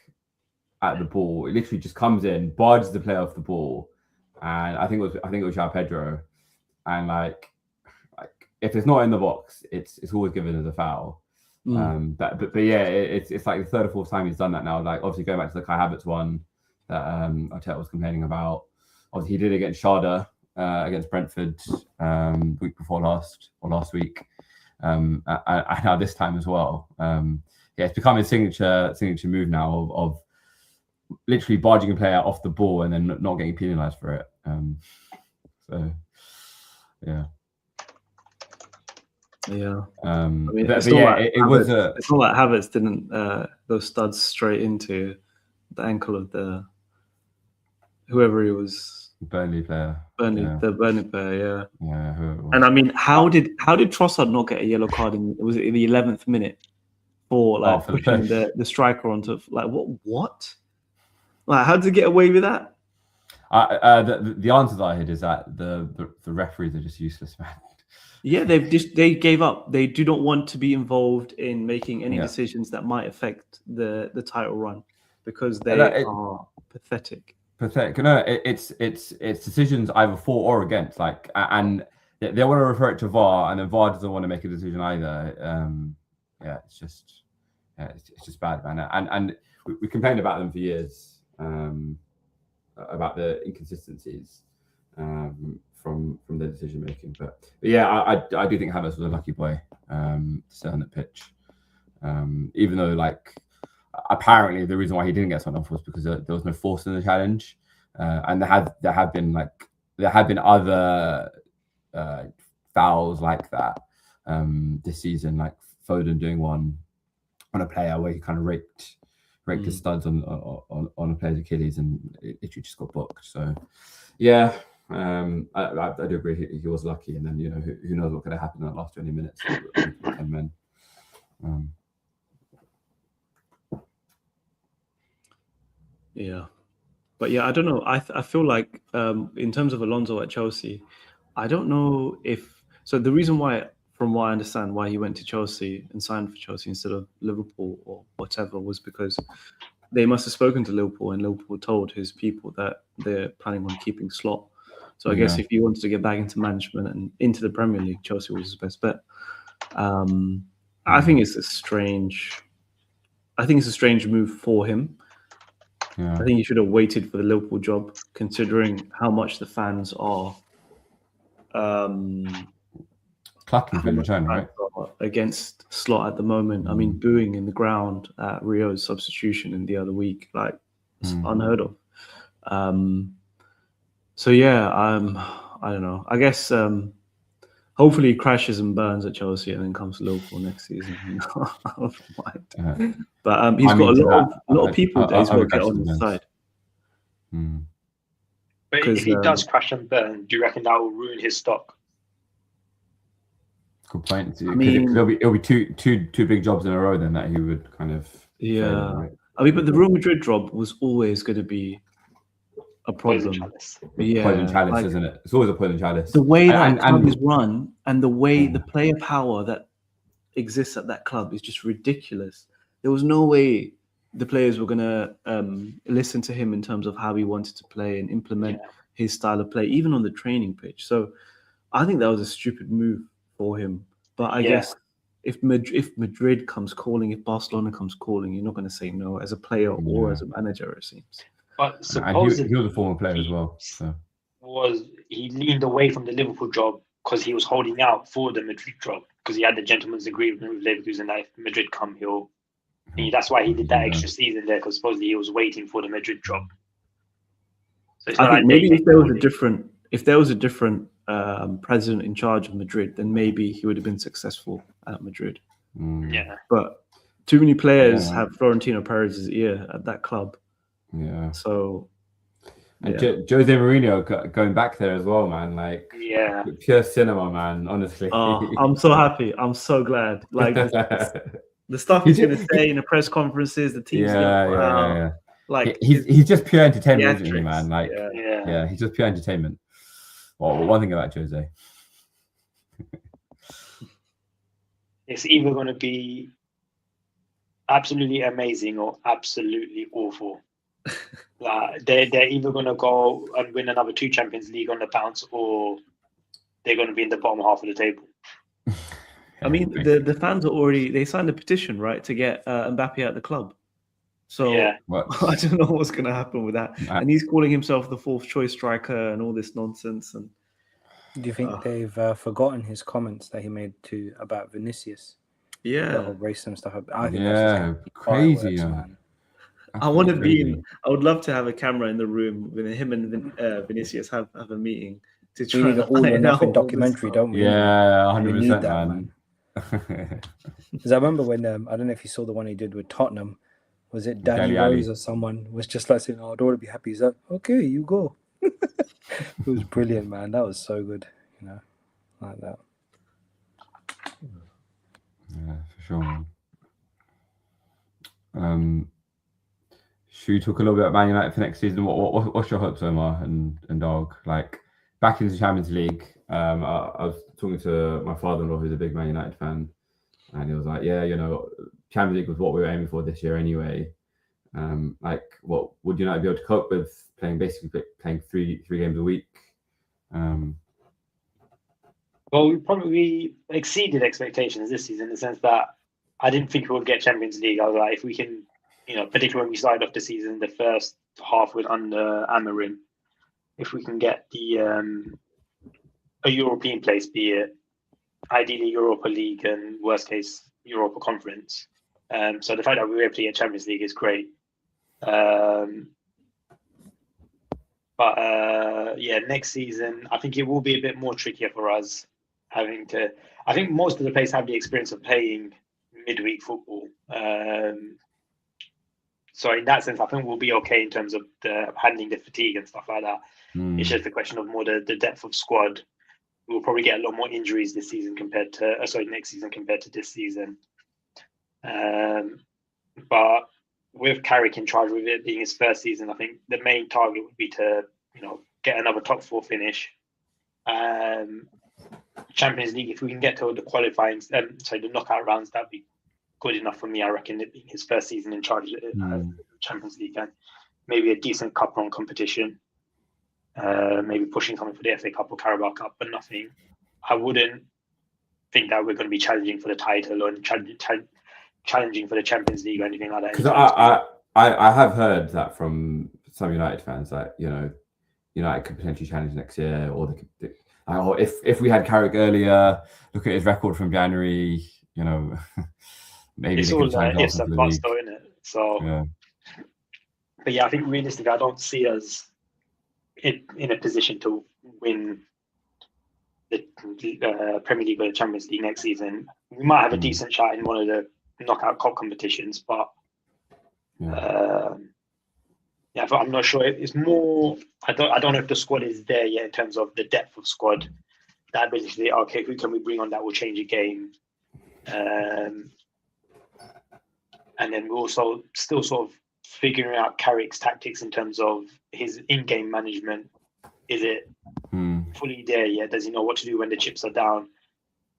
at the ball. It literally just comes in, barges the player off the ball, and I think it was João Pedro, and like if it's not in the box, it's always given as a foul. But yeah, it's like the third or fourth time he's done that now. Like obviously going back to the Kai Havertz one that Arteta was complaining about. Obviously he did it against Sharda against Brentford week before last week. And now this time as well. It's become a signature move now of literally barging a player off the ball and then not getting penalised for it. So yeah. Yeah. I mean, it's not like Havertz didn't those studs straight into the ankle of the whoever he was. Burnley player. The Burnley player, yeah. Yeah. And I mean, how did Trossard not get a yellow card in the 11th minute for pushing the striker onto what? Like, how did he get away with that? The answer that I had is that the referees are just useless, man. Yeah, they gave up. They do not want to be involved in making any decisions that might affect the title run because they are pathetic. Pathetic. No, it's decisions either for or against. Like, and they want to refer it to VAR, and then VAR doesn't want to make a decision either. It's just bad, man. And we complained about them for years, about the inconsistencies from their decision making. But yeah, I do think Havertz was a lucky boy to stay on the pitch, even though apparently the reason why he didn't get sent off was because there was no force in the challenge, and there have been other fouls like that this season, like Foden doing one on a player where he kind of raked his studs on a player's Achilles, and it just got booked. So yeah, I do agree he was lucky, and then who knows what could have happened in the last 20 minutes. Yeah, but yeah, I don't know. I feel like in terms of Alonso at Chelsea, I don't know if so. The reason why, from what I understand, why he went to Chelsea and signed for Chelsea instead of Liverpool or whatever was because they must have spoken to Liverpool, and Liverpool told his people that they're planning on keeping Slot. So I guess if he wanted to get back into management and into the Premier League, Chelsea was his best bet. I think it's a strange move for him. Yeah. I think he should have waited for the Liverpool job, considering how much the fans are clapping for China, right? Against Slot at the moment. I mean, booing in the ground at Rio's substitution in the other week, it's unheard of. So yeah, I don't know. I guess hopefully he crashes and burns at Chelsea and then comes to Liverpool next season. I don't mind. But he's got a lot of people that he's got to get on his side. But if he does crash and burn, do you reckon that will ruin his stock? Good point. It'll be two big jobs in a row then that he would kind of fail, right? I mean, but the Real Madrid job was always going to be a problem. Poison chalice, isn't it? It's always a poison chalice. The way that club is run and the way the player power that exists at that club is just ridiculous. There was no way the players were going to listen to him in terms of how he wanted to play and implement his style of play, even on the training pitch. So I think that was a stupid move for him. But I guess if Madrid comes calling, if Barcelona comes calling, you're not going to say no as a player or as a manager, it seems. But supposedly he was a former player as well. So. He leaned away from the Liverpool job because he was holding out for the Madrid job because he had the gentleman's agreement with Leverkusen that if Madrid come, that's why he did that extra season there, because supposedly he was waiting for the Madrid job. So I think maybe if there was a different president in charge of Madrid, then maybe he would have been successful at Madrid. Yeah, but too many players have Florentino Perez's ear at that club. Yeah. So And Yeah. Jose Mourinho going back there as well, man. Like, Yeah. pure cinema, man. Honestly. Oh, I'm so happy. I'm so glad. Like the stuff he's going to say in the press conferences, the team's going to put out. yeah. Like he's just pure entertainment, isn't he, theatrics. man? Like, Yeah. he's just pure entertainment. Well, one thing about Jose. It's either going to be absolutely amazing or absolutely awful. Like they're either going to go and win another 2 Champions League on the bounce, or they're going to be in the bottom half of the table. I mean, the fans are already, they signed a petition, right, to get Mbappe at the club. So Yeah. I don't know what's going to happen with that. And he's calling himself the 4th choice striker and all this nonsense. And do you think they've forgotten his comments that he made about Vinicius? Yeah, the whole racism stuff. I think that's just crazy, man. I want to be in. I would love to have a camera in the room with him and Vinicius have a meeting to try. We need an all or nothing documentary, don't we? Yeah, 100%, man. Because I remember when I don't know if you saw the one he did with Tottenham. Was it Danny Rose or someone was just like saying, "Oh, I don't want to be happy." He's like, "Okay, you go." It was brilliant, man. That was so good, like that. Yeah, for sure. Should we talk a little bit about Man United for next season? What's your hopes, Omar and Dawg? Like back into the Champions League. I was talking to my father-in-law, who's a big Man United fan, and he was like, "Yeah, Champions League was what we were aiming for this year anyway. Like, what would United be able to cope with playing three games a week?" Well, we probably exceeded expectations this season in the sense that I didn't think we would get Champions League. I was like, if we can, particularly when we started off the season, the first half with under Amorim, if we can get a European place, be it ideally Europa League and worst case Europa Conference. So the fact that we were able to get Champions League is great. But next season, I think it will be a bit more trickier for us I think most of the players have the experience of playing midweek football. So in that sense, I think we'll be okay in terms of handling the fatigue and stuff like that. It's just a question of more the depth of squad. We'll probably get a lot more injuries this season next season compared to this season. But with Carrick in charge, with it being his first season, I think the main target would be to, get another top 4 finish. Champions League, if we can get to the qualifying, the knockout rounds, that'd be good enough for me. I reckon it being his first season in charge of the Champions League, and maybe a decent cup run competition. Maybe pushing something for the FA Cup or Carabao Cup, but nothing. I wouldn't think that we're going to be challenging for the title or challenging for the Champions League or anything like that. Because I have heard that from some United fans that United could potentially challenge next year, or if we had Carrick earlier, look at his record from January. Maybe it's all like ifs and buts, though, isn't it? So, yeah. But yeah, I think realistically, I don't see us in a position to win the Premier League or the Champions League next season. We might have a decent shot in one of the knockout cup competitions, but I'm not sure. It's more. I don't know if the squad is there yet in terms of the depth of squad. That ability to say, okay, who can we bring on that will change a game? And then we're also still sort of figuring out Carrick's tactics in terms of his in-game management. Is it fully there yet? Does he know what to do when the chips are down?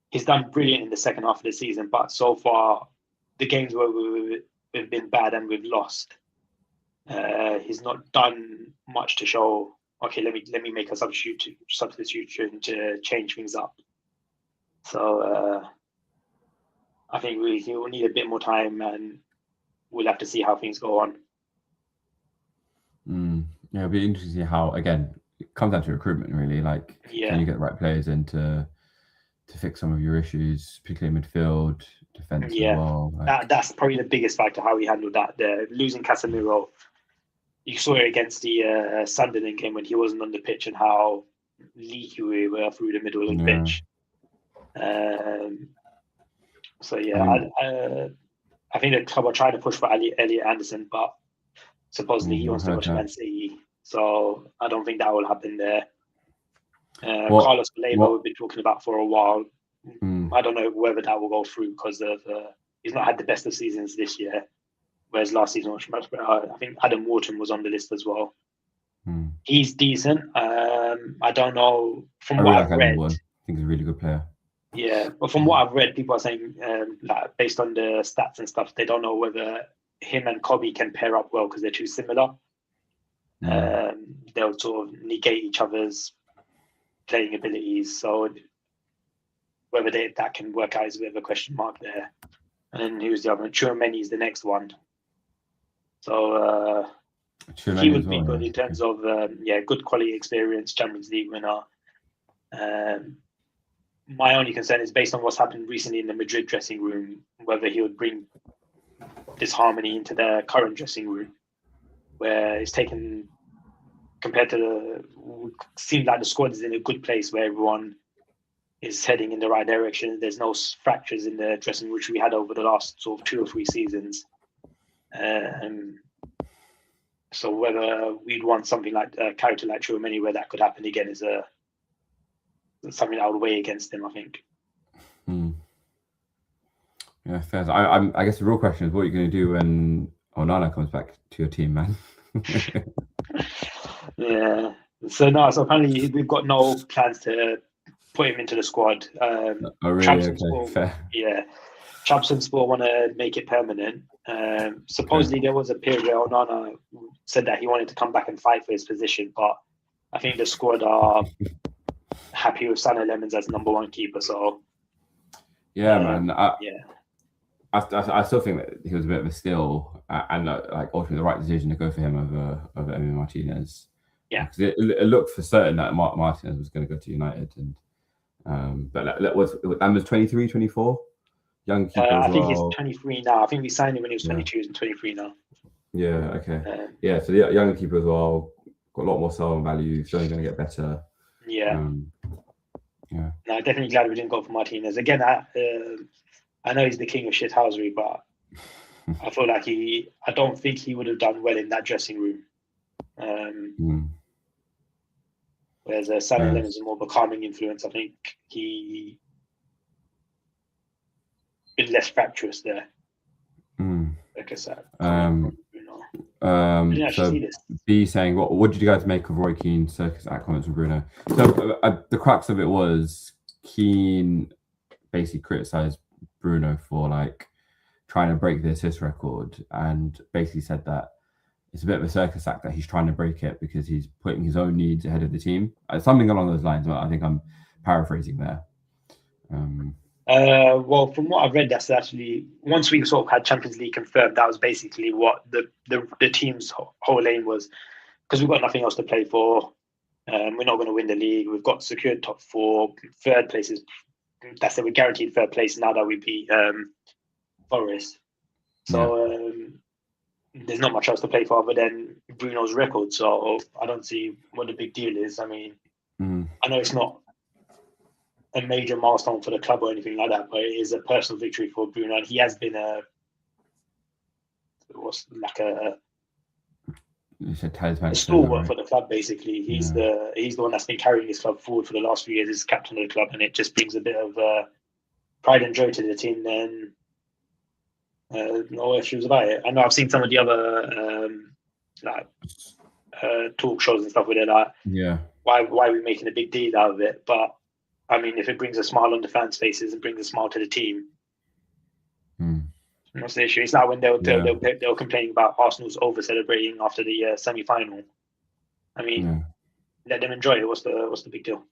He's done brilliant in the second half of the season, but so far, the games where we've been bad and we've lost, he's not done much to show, okay, let me make a substitution to change things up. So I think he will need a bit more time, and we'll have to see how things go on. Yeah, it'll be interesting to see how, again, it comes down to recruitment, really. Like, can you get the right players in to fix some of your issues, particularly midfield, defence as well? Like, that's probably the biggest factor, how we handled that. Losing Casemiro, you saw it against the Sunderland game when he wasn't on the pitch and how leaky we were through the middle of the pitch. I think the club are trying to push for Elliot Anderson, but supposedly he wants to go to Man City. So I don't think that will happen there. What- Carlos Baleba what- we've been talking about for a while. Mm. I don't know whether that will go through because of he's not had the best of seasons this year, whereas last season was much better. I think Adam Wharton was on the list as well. Mm. He's decent. I don't know from I what really I've like read. Adam Wharton. I think he's a really good player. Yeah, but from what I've read, people are saying that based on the stats and stuff, they don't know whether him and Kobe can pair up well because they're too similar. They'll sort of negate each other's playing abilities. So whether that can work out is a bit of a question mark there. And then who's the other one? Tchouameni is the next one. So Tchouameni he would as be well, good yeah. in terms of good quality experience, Champions League winner. My only concern is based on what's happened recently in the Madrid dressing room, whether he would bring disharmony into the current dressing room, where it's taken compared to seems like the squad is in a good place where everyone is heading in the right direction. There's no fractures in the dressing room, which we had over the last sort of 2 or 3 seasons. So whether we'd want something like a character like Tchouameni where that could happen again is something I would weigh against him, I think. Yeah, fair. I guess the real question is what you're going to do when Onana comes back to your team, man. Yeah. So apparently we've got no plans to put him into the squad. Oh, really? Trabzonspor, Okay, fair. yeah. Trabzonspor want to make it permanent. Supposedly there was a period where Onana said that he wanted to come back and fight for his position, but I think the squad are happy with Sané Lemons as number 1 keeper. So Yeah, man. yeah. I still think that he was a bit of a steal and like ultimately the right decision to go for him over Emi Martinez. Yeah. Because it looked for certain that Martinez was going to go to United, and but that was 23, 24, young keeper I as think well. he's 23 now. I think we signed him when he was 22. He's 23 now. Yeah. Okay. Yeah. So the young keeper as well got a lot more sell value. He's only going to get better. Yeah. Yeah. No, definitely glad we didn't go for Martinez again. I know he's the king of shithousery, but I feel like I don't think he would have done well in that dressing room. Whereas Sané Lemons is more of a calming influence. I think he been less fractious there. Like I said. I didn't actually see this. B saying, what did you guys make of Roy Keane's circus act comments from Bruno? So the crux of it was Keane basically criticised Bruno for like trying to break the assist record and basically said that it's a bit of a circus act that he's trying to break it because he's putting his own needs ahead of the team. Something along those lines. I think I'm paraphrasing there. Well, from what I've read, that's actually once we sort of had Champions League confirmed, that was basically what the team's whole aim was, because we've got nothing else to play for. We're not going to win the league. We've got secured top 4, third places. That's it. We're guaranteed third place now that we beat Forest. So there's not much else to play for other than Bruno's record. So I don't see what the big deal is. I mean, I know it's not a major milestone for the club or anything like that, but it is a personal victory for Bruno, and he has been a stalwart for the club. Basically, he's the one that's been carrying his club forward for the last few years as captain of the club, and it just brings a bit of pride and joy to the team. Then no issues about it. I know I've seen some of the other talk shows and stuff where they're like, why are we making a big deal out of it? But I mean, if it brings a smile on the fans' faces and brings a smile to the team, what's the issue? It's like when they were complaining about Arsenal's over celebrating after the semi-final. I mean, let them enjoy it. What's the big deal?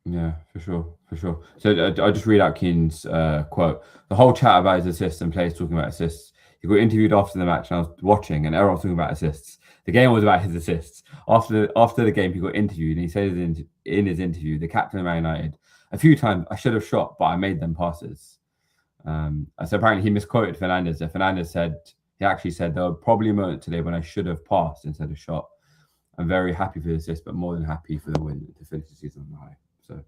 Yeah, for sure. So I'll just read out Keane's quote. The whole chat about his assists and players talking about assists. He got interviewed after the match, and I was watching, and everyone was talking about assists. The game was about his assists. After the game, he got interviewed, and he said in his interview, the captain of Man United, a few times I should have shot, but I made them passes. So apparently he misquoted Fernandes. So Fernandes actually said there were probably moments today when I should have passed instead of shot. I'm very happy for the assist, but more than happy for the win to finish the season on high. So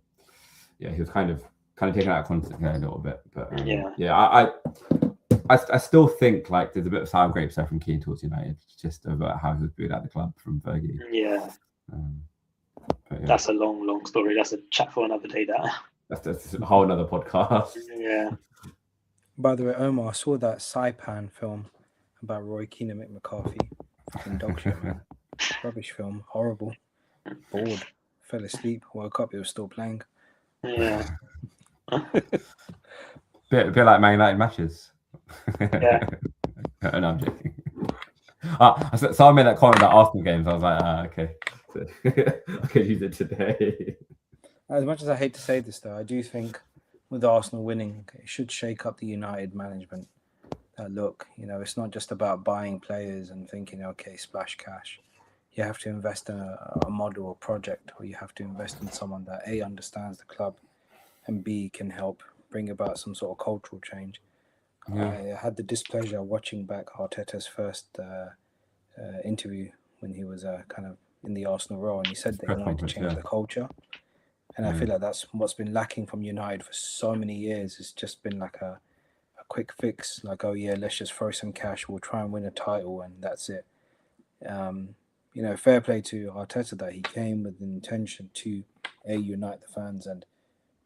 yeah, he was kind of taken out of context there a little bit, but I still think like there's a bit of sour grapes there from Keane towards United, just about how he was booed out the club from Fergie. Yeah, But yeah, that's a long story. That's a chat for another day. that's a whole other podcast. Yeah. By the way, Omar, I saw that Saipan film about Roy Keane and Mick McCarthy. Fucking dog shit, man. Rubbish film. Horrible. Bored. Fell asleep. Woke up. It was still playing. Yeah. Bit like Man United matches. Yeah. No, I'm joking. So I made that comment about Arsenal games. I was like, okay, I could use it today. As much as I hate to say this, though, I do think with Arsenal winning, it should shake up the United management. Look, it's not just about buying players and thinking, okay, splash cash. You have to invest in a model or project, or you have to invest in someone that A, understands the club, and B, can help bring about some sort of cultural change. Yeah. I had the displeasure of watching back Arteta's first interview when he was kind of in the Arsenal role, and he said that he wanted to change the culture. And I feel like that's what's been lacking from United for so many years. It's just been like a quick fix, like, oh yeah, let's just throw some cash, we'll try and win a title, and that's it. Fair play to Arteta that he came with the intention to unite the fans and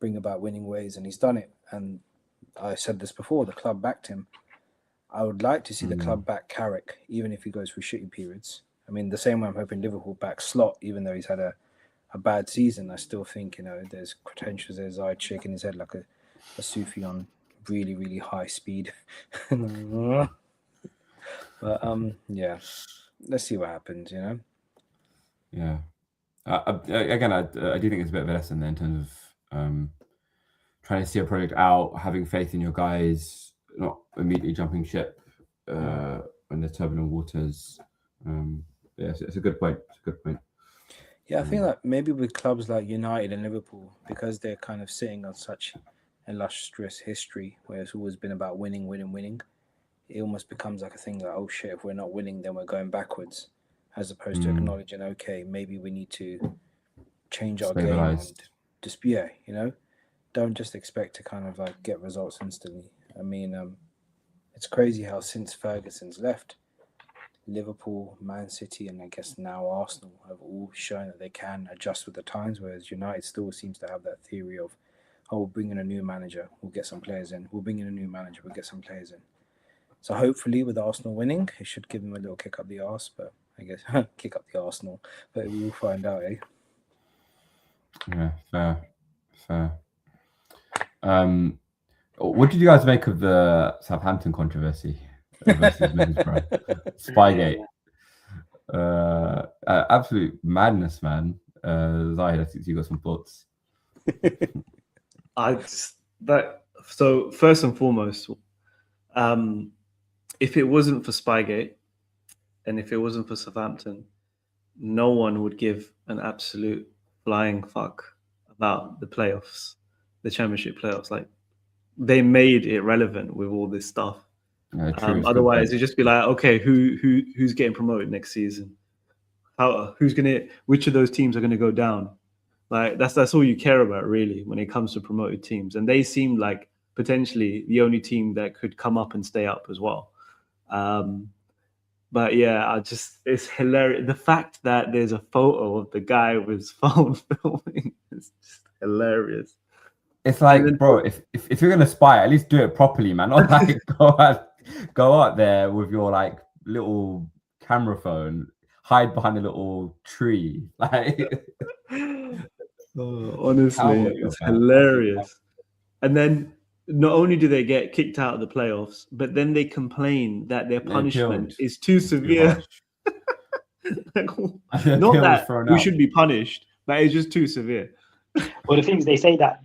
bring about winning ways, and he's done it. And I said this before, the club backed him. I would like to see the club back Carrick, even if he goes through shitty periods. I mean, the same way I'm hoping Liverpool back Slot, even though he's had a bad season. I still think, there's credentials there. Zahid shaking his head like a Sufi on really, really high speed. But, yeah, let's see what happens, Yeah. Again, I do think it's a bit of a lesson there in terms of trying to see a project out, having faith in your guys, not immediately jumping ship when there's turbulent waters. Yeah, it's a good point. It's a good point. Yeah, I think that maybe with clubs like United and Liverpool, because they're kind of sitting on such a illustrious history where it's always been about winning, it almost becomes like a thing like, oh shit, if we're not winning, then we're going backwards, as opposed to acknowledging, okay, maybe we need to change our game and just, don't just expect to kind of like get results instantly. I mean, it's crazy how since Ferguson's left, Liverpool, Man City, and I guess now Arsenal have all shown that they can adjust with the times, whereas United still seems to have that theory of, oh, we'll bring in a new manager, we'll get some players in. We'll bring in a new manager, we'll get some players in. So hopefully with Arsenal winning, it should give them a little kick up the arse, but I guess kick up the Arsenal, but we will find out, eh? Yeah, fair. What did you guys make of the Southampton controversy versus Middlesbrough? Spygate. Absolute madness, man. Zahid, I think you got some thoughts. So first and foremost, if it wasn't for Spygate and if it wasn't for Southampton, no one would give an absolute flying fuck about the playoffs, the Championship playoffs. Like, they made it relevant with all this stuff. Otherwise, it'd just be like, okay, who's getting promoted next season? Which of those teams are going to go down? Like, that's all you care about, really, when it comes to promoted teams. And they seemed like potentially the only team that could come up and stay up as well. But yeah, it's hilarious. The fact that there's a photo of the guy with his phone filming is just hilarious. It's like, bro, if you're gonna spy, at least do it properly, man. Not like go out there with your like little camera phone, hide behind a little tree. Like, honestly, it's hilarious. And then not only do they get kicked out of the playoffs, but then they complain that their punishment is too severe. Not that we should be punished, but it's just too severe. Well, the thing is, they say that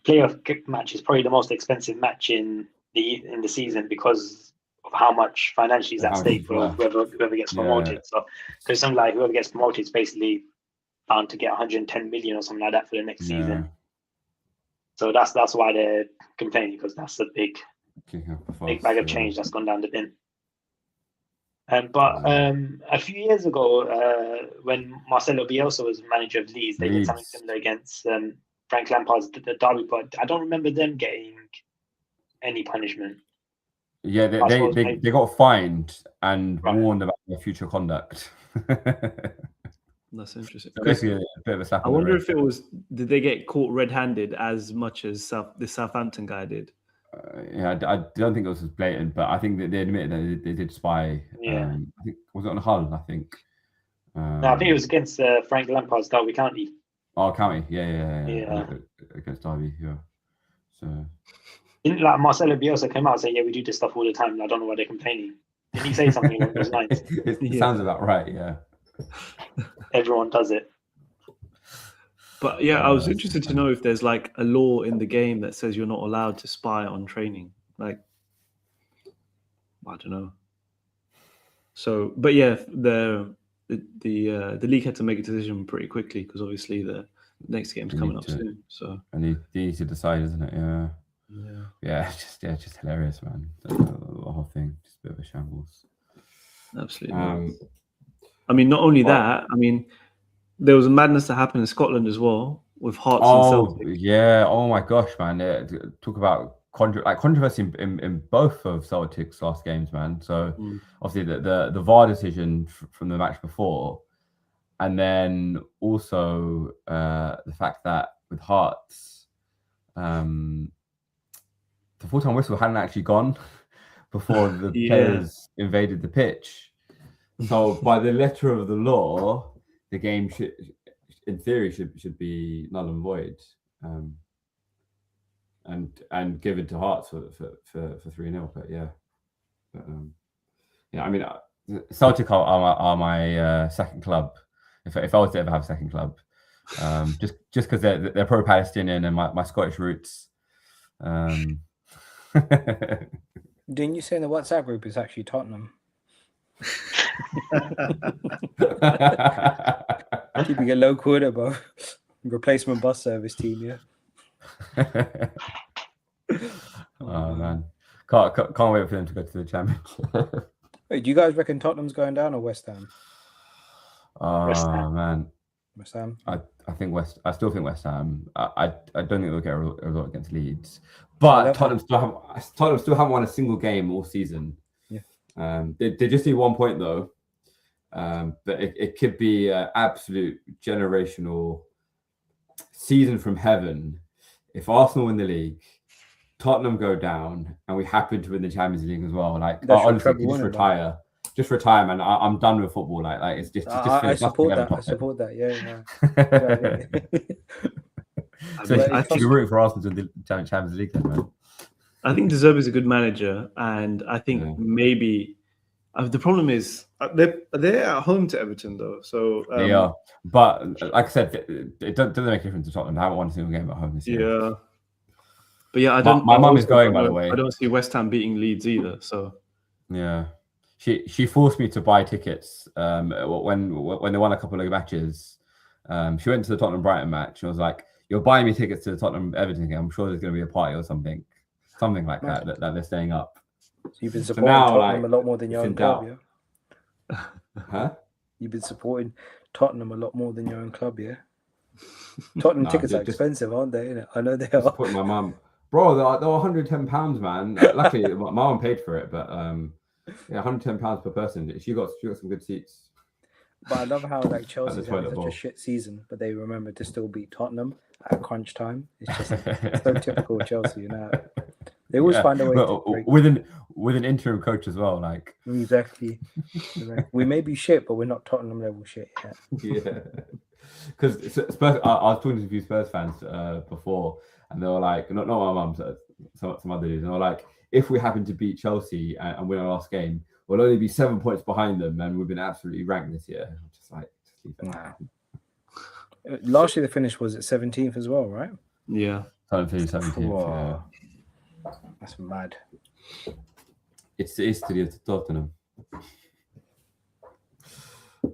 playoff match is probably the most expensive match in the season because of how much financially is at stake for whoever gets promoted. So, because something like whoever gets promoted is basically bound to get 110 million or something like that for the next season. So that's why they're complaining, because that's a big bag of change that's gone down the bin. But a few years ago, when Marcelo Bielsa was manager of Leeds, they did something similar against Frank Lampard's the Derby, but I don't remember them getting any punishment. Yeah, I suppose they maybe. got fined and Right. warned about their future conduct. That's interesting. So 'Cause basically, a bit of a slap I on the wonder wrist. if it was, did they get caught red-handed as much as the Southampton guy did? Yeah, I don't think it was as blatant, but I think that they admitted that they did spy. Yeah. I think was it on Hull? I think. No, I think it was against Frank Lampard's Derby County. Oh, County, yeah. Yeah. Against Derby, yeah. So Didn't like Marcelo Bielsa came out and said, "Yeah, we do this stuff all the time. And I don't know why they're complaining." Didn't he say something along those lines? it Yeah. sounds about right, yeah. Everyone does it. But yeah, I was interested to know if there's like a law in the game that says you're not allowed to spy on training. Like, I don't know. So, but yeah, the league had to make a decision pretty quickly because obviously the next game's You coming need up to- soon. So And you need to decide, isn't it? Yeah. yeah, Just hilarious, man. The whole thing, just a bit of a shambles. absolutely. I mean, not only that. I mean, there was a madness that happened in Scotland as well with Hearts and Celtic. Yeah. Oh my gosh, man. Talk about controversy in both of Celtic's last games, man. So obviously the VAR decision from the match before, and then also the fact that with Hearts, the full-time whistle hadn't actually gone before the players invaded the pitch. So by the letter of the law, the game should, in theory, should be null and void, and given to Hearts for 3-0. But yeah, I mean, Celtic are my second club. If I was to ever have a second club, just because they're pro-Palestinian and my Scottish roots. Didn't you say in the WhatsApp group it's actually Tottenham? Keeping it low quarter, bro. Replacement bus service team, yeah. Oh man, can't wait for them to go to the Championship. Wait, do you guys reckon Tottenham's going down or West Ham? West Ham. Man, West Ham. I still think West Ham. I don't think they'll get a result against Leeds, but Tottenham still haven't won a single game all season. Yeah. They just need 1 point though. But it could be an absolute generational season from heaven if Arsenal win the league, Tottenham go down, and we happen to win the Champions League as well. Like, honestly, just retire, man. I'm done with football. Like it's just. I support that. I support that. Yeah. So I think you're rooting for Arsenal to win the Champions League, then, man. I think De Zerbi is a good manager, and I think maybe the problem is they're at home to Everton though. So they are, but like I said, it doesn't make a difference to Tottenham. They haven't won a single game at home this year. Yeah, but yeah, I don't. My mum is going, by the way. I don't see West Ham beating Leeds either. So yeah, she forced me to buy tickets when they won a couple of matches. She went to the Tottenham Brighton match. She was like, "You're buying me tickets to the Tottenham Everton game. I'm sure there's going to be a party or something like that they're staying up." So you've been supporting Tottenham a lot more than your own club, yeah? Huh? You've been supporting Tottenham a lot more than your own club, yeah? Tottenham tickets are expensive, aren't they? Innit? I know they are. Supporting my mum. Bro, they're £110, man. Luckily, my mum paid for it, but £110 per person. She got some good seats. But I love how like Chelsea's having such a shit season, but they remember to still beat Tottenham at crunch time. It's just so typical Chelsea, you know. They always find a way to with an interim coach as well, like exactly. Like, we may be shit, but we're not Tottenham level shit yet. Yeah, because Spurs. I was talking to a few Spurs fans before, and they were like, not my mum, some other dudes, and they were like, if we happen to beat Chelsea and win our last game, we'll only be 7 points behind them, and we've been absolutely ranked this year. Just leave it. Last year the finish was at 17th as well, right? Yeah. 17th. Yeah. That's mad. It's the history of Tottenham.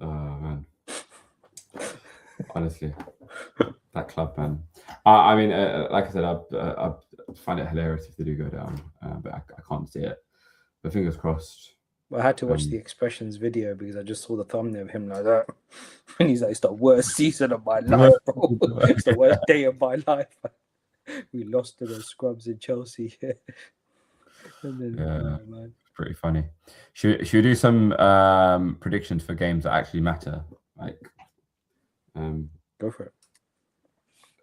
Oh man. Honestly, that club, man. I mean, like I said, I find it hilarious if they do go down, but I can't see it. But fingers crossed. Well, I had to watch the Expressions video because I just saw the thumbnail of him like that. And he's like, it's the worst season of my life, bro. It's the worst day of my life. We lost to those scrubs in Chelsea. Yeah. Pretty funny. Should we do some predictions for games that actually matter? Like, Go for it.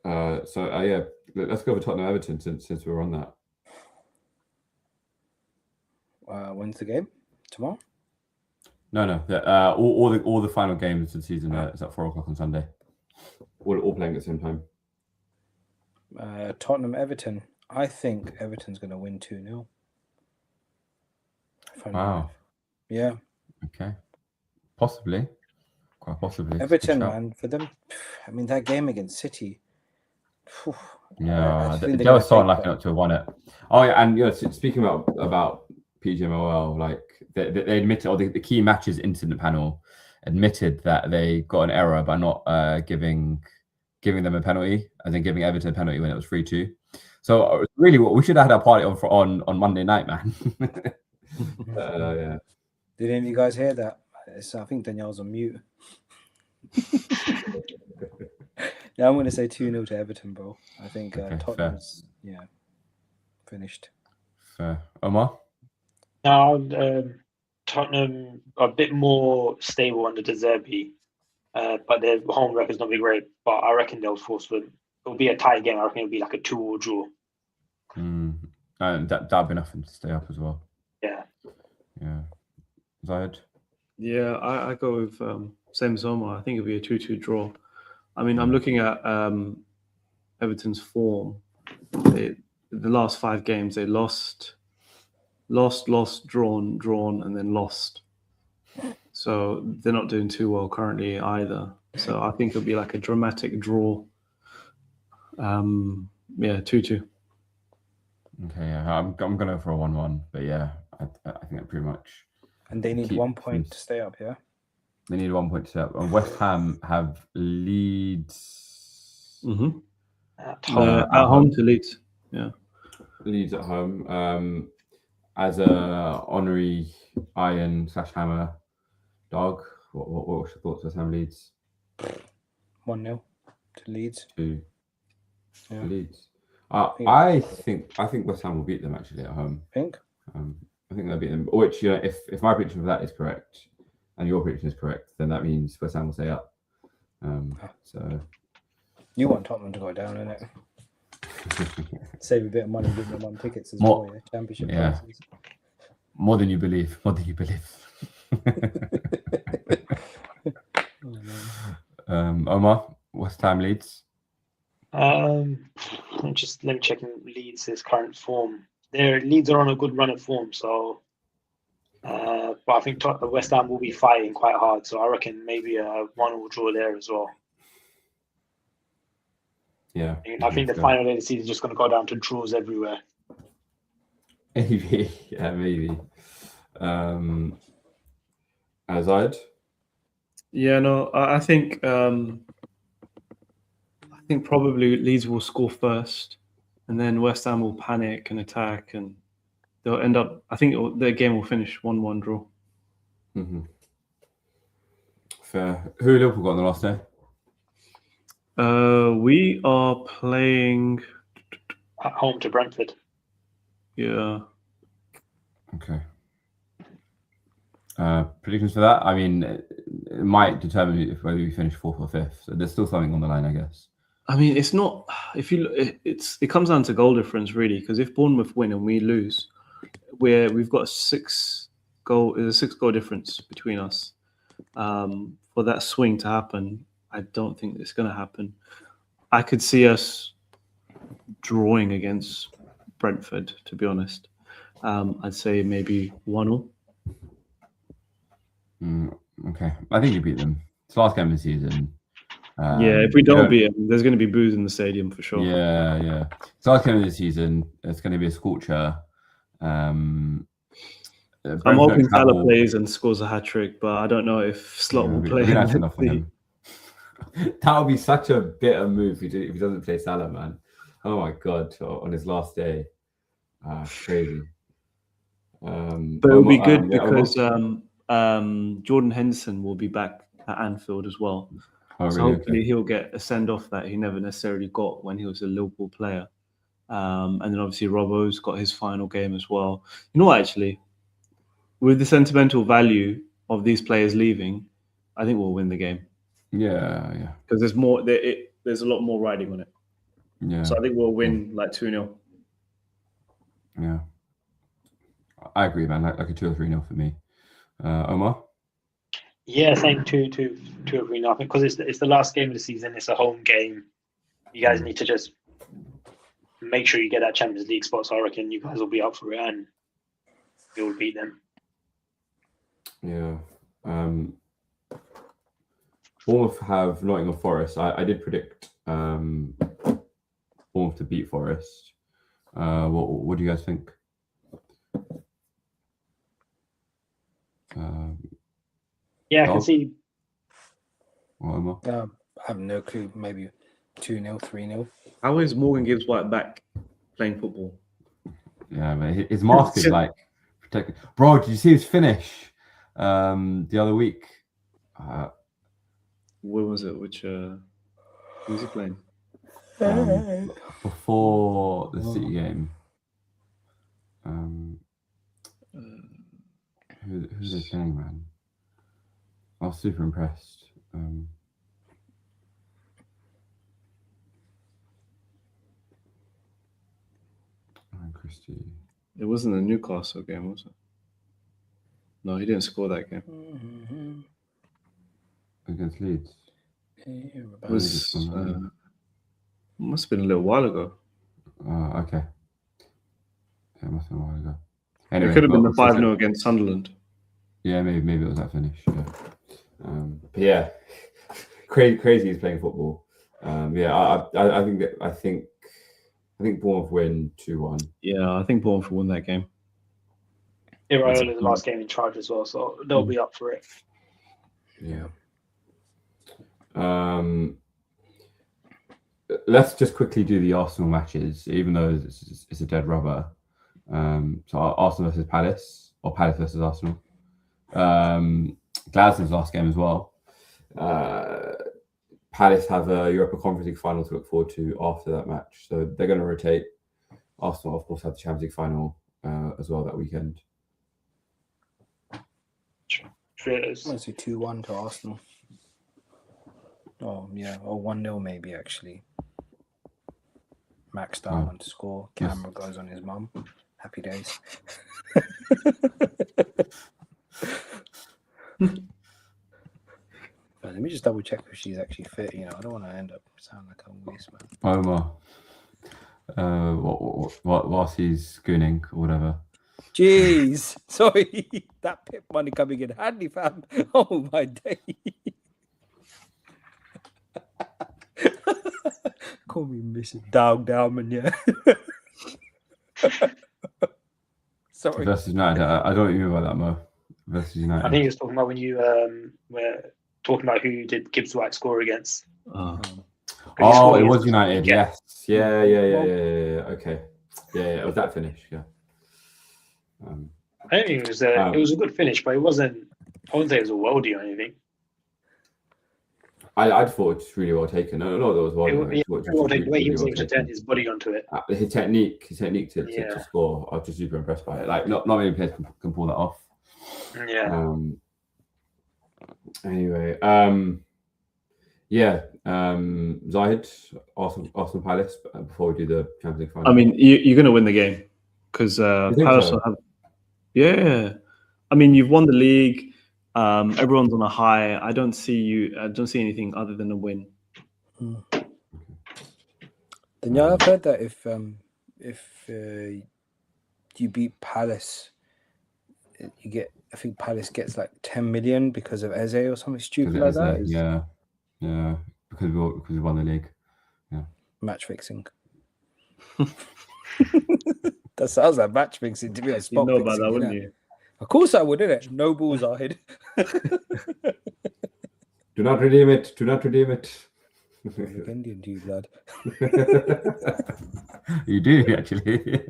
Yeah, let's go over Tottenham Everton since we're on that. When's the game? Tomorrow? No. All the final games of the season is at 4:00 on Sunday. All playing at the same time. Tottenham Everton. I think Everton's going to win 2-0. Wow. Yeah. Okay. Possibly. Quite possibly. Everton, man, for them. I mean, that game against City. Yeah, they were so unlucky not to have won it. Oh yeah, and speaking about PGMOL, like they admitted, or the key matches incident panel admitted that they got an error by not giving them a penalty, and then giving Everton a penalty when it was 3-2. So really, we should have had a party on Monday night, man. Yeah. Did any of you guys hear that? I think Danyaal's on mute. Yeah, I'm going to say 2-0 to Everton, bro. I think Tottenham's finished. Fair. Omar? Now, Tottenham are a bit more stable under De Zerbi, but their home record's not be great. But I reckon they'll force them. It'll be a tie game. I reckon it'll be like a 2-2 draw. That'll be enough to stay up as well. Yeah. Zahid? Yeah, I go with same as Omar. I think it'll be a 2-2 draw. I mean, I'm looking at Everton's form. The last 5 games, they lost, drawn, and then lost. So they're not doing too well currently either. So I think it'll be like a dramatic draw. 2-2. Okay, yeah, I'm gonna go for a 1-1, but yeah, I think that pretty much. And they need 1 point to stay up, yeah? They need 1 point to stay up. And West Ham have Leeds. Mm-hmm. At home to Leeds. Yeah. Leeds at home. As a honorary iron/hammer dog, what's your thoughts on West Ham Leeds? 1-0 to Leeds. 2 to Leeds. I think West Ham will beat them actually at home. I think they'll beat them. Which, if my prediction for that is correct, and your prediction is correct, then that means West Ham will stay up. So you want Tottenham to go down, innit? Save a bit of money, give them on tickets as well. Yeah? Championship prices. More than you believe. Omar, West Ham Leeds. Let me check Leeds' current form. Their Leeds are on a good run of form, so but I think West Ham will be fighting quite hard. So I reckon maybe a 1-1 draw there as well. Yeah, I think the final day of the season is just going to go down to draws everywhere. Maybe, maybe. Zahid? Yeah, no, I think probably Leeds will score first, and then West Ham will panic and attack, and they'll end up. I think their game will finish 1-1 draw. Mm-hmm. Fair. Who Liverpool got on the last day? We are playing at home to Brentford. Yeah. Okay. Predictions for that? I mean, it might determine whether we finish 4th or 5th. So there's still something on the line, I guess. I mean, it's not. If you, it comes down to goal difference really. Because if Bournemouth win and we lose, we've got a 6-goal difference between us. For that swing to happen, I don't think it's going to happen. I could see us drawing against Brentford, to be honest. I'd say maybe 1-0. Okay, I think you beat them. It's the last game of the season. If we don't beat them, there's going to be booze in the stadium for sure. Yeah. It's the last game of the season. It's going to be a scorcher. I'm hoping Salah plays and scores a hat-trick, but I don't know if Slot will play. That would be such a bitter move if he doesn't play Salah, man. Oh my God, on his last day. Crazy. But it'll be good because Jordan Henderson will be back at Anfield as well. So hopefully he'll get a send-off that he never necessarily got when he was a Liverpool player. And then obviously Robbo's got his final game as well. You know what, actually? With the sentimental value of these players leaving, I think we'll win the game. Yeah. Because there's more. There's a lot more riding on it. Yeah. So I think we'll win like 2-0. Yeah. I agree, man. Like a 2 or 3-0 for me. Omar? Yeah, saying 2 or 3-0. Because it's the last game of the season. It's a home game. You guys need to just make sure you get that Champions League spot. So I reckon you guys will be up for it and you'll beat them. Yeah. Bournemouth have Nottingham Forest. I did predict Bournemouth to beat Forest. What do you guys think? Yeah, I Dawg? can see. What, Omar? I have no clue. Maybe 2-0, 3-0. How is Morgan Gibbs White back playing football? Yeah, man. His mask is like protected. Bro, did you see his finish the other week? Where was it? Who was he playing? Before the City game. Who's they playing, man? I was super impressed. Christie. It wasn't a Newcastle game, was it? No, he didn't score that game. Against Leeds. It was must have been a little while ago. Okay. Yeah, it must have been a while ago. It could have been the 5-0 against Sunderland. Yeah, maybe it was that finish. Yeah. But yeah, crazy he's playing football. I think Bournemouth win 2-1. Yeah, I think Bournemouth will win that game. Iraola the last game in charge as well, so they'll be up for it. Yeah. Let's just quickly do the Arsenal matches, even though it's a dead rubber. So Arsenal versus Palace, or Palace versus Arsenal. Glasgow's last game as well. Palace have a Europa Conference League final to look forward to after that match, so they're going to rotate. Arsenal, of course, have the Champions League final as well that weekend. I'm going to say 2-1 to Arsenal. Oh, yeah. Or 1-0 maybe, actually. Max Diamond to score. Camera goes on his mum. Happy days. Let me just double check if she's actually fit. You know, I don't want to end up sounding like I'm waste man. Omar, whilst he's gooning or whatever. Jeez, sorry, that pip money coming in handy, fam. Oh my day. Call me Mr. Dawg Dowman, yeah. Sorry. Versus United. I don't know what you mean by that, Mo. Versus United. I think he was talking about when you were talking about who did Gibbs White score against. Oh, it was United. Yes. Yeah. Okay. Yeah. It was that finish. Yeah. I don't think it was it was a good finish, but it wasn't. I wouldn't say it was a worldie or anything. I thought it was really well taken. No, that was well. The way he was able to turn his body onto it. His technique to score. I was just super impressed by it. Like not many players can pull that off. Yeah. Anyway, Zahid, Arsenal Palace. Before we do the Champions League final. I mean, you're going to win the game because Palace will have. Yeah, I mean, you've won the league. Everyone's on a high. I don't see anything other than a win. Danyaal, I've heard that if you beat Palace, you get. I think Palace gets like 10 million because of Eze or something stupid like that. Yeah, because we won the league. Yeah, match fixing. That sounds like match fixing to me. You know about that, wouldn't you? Of course I would, innit? No balls are hid. Do not redeem it. Indian to you, blood. You do actually.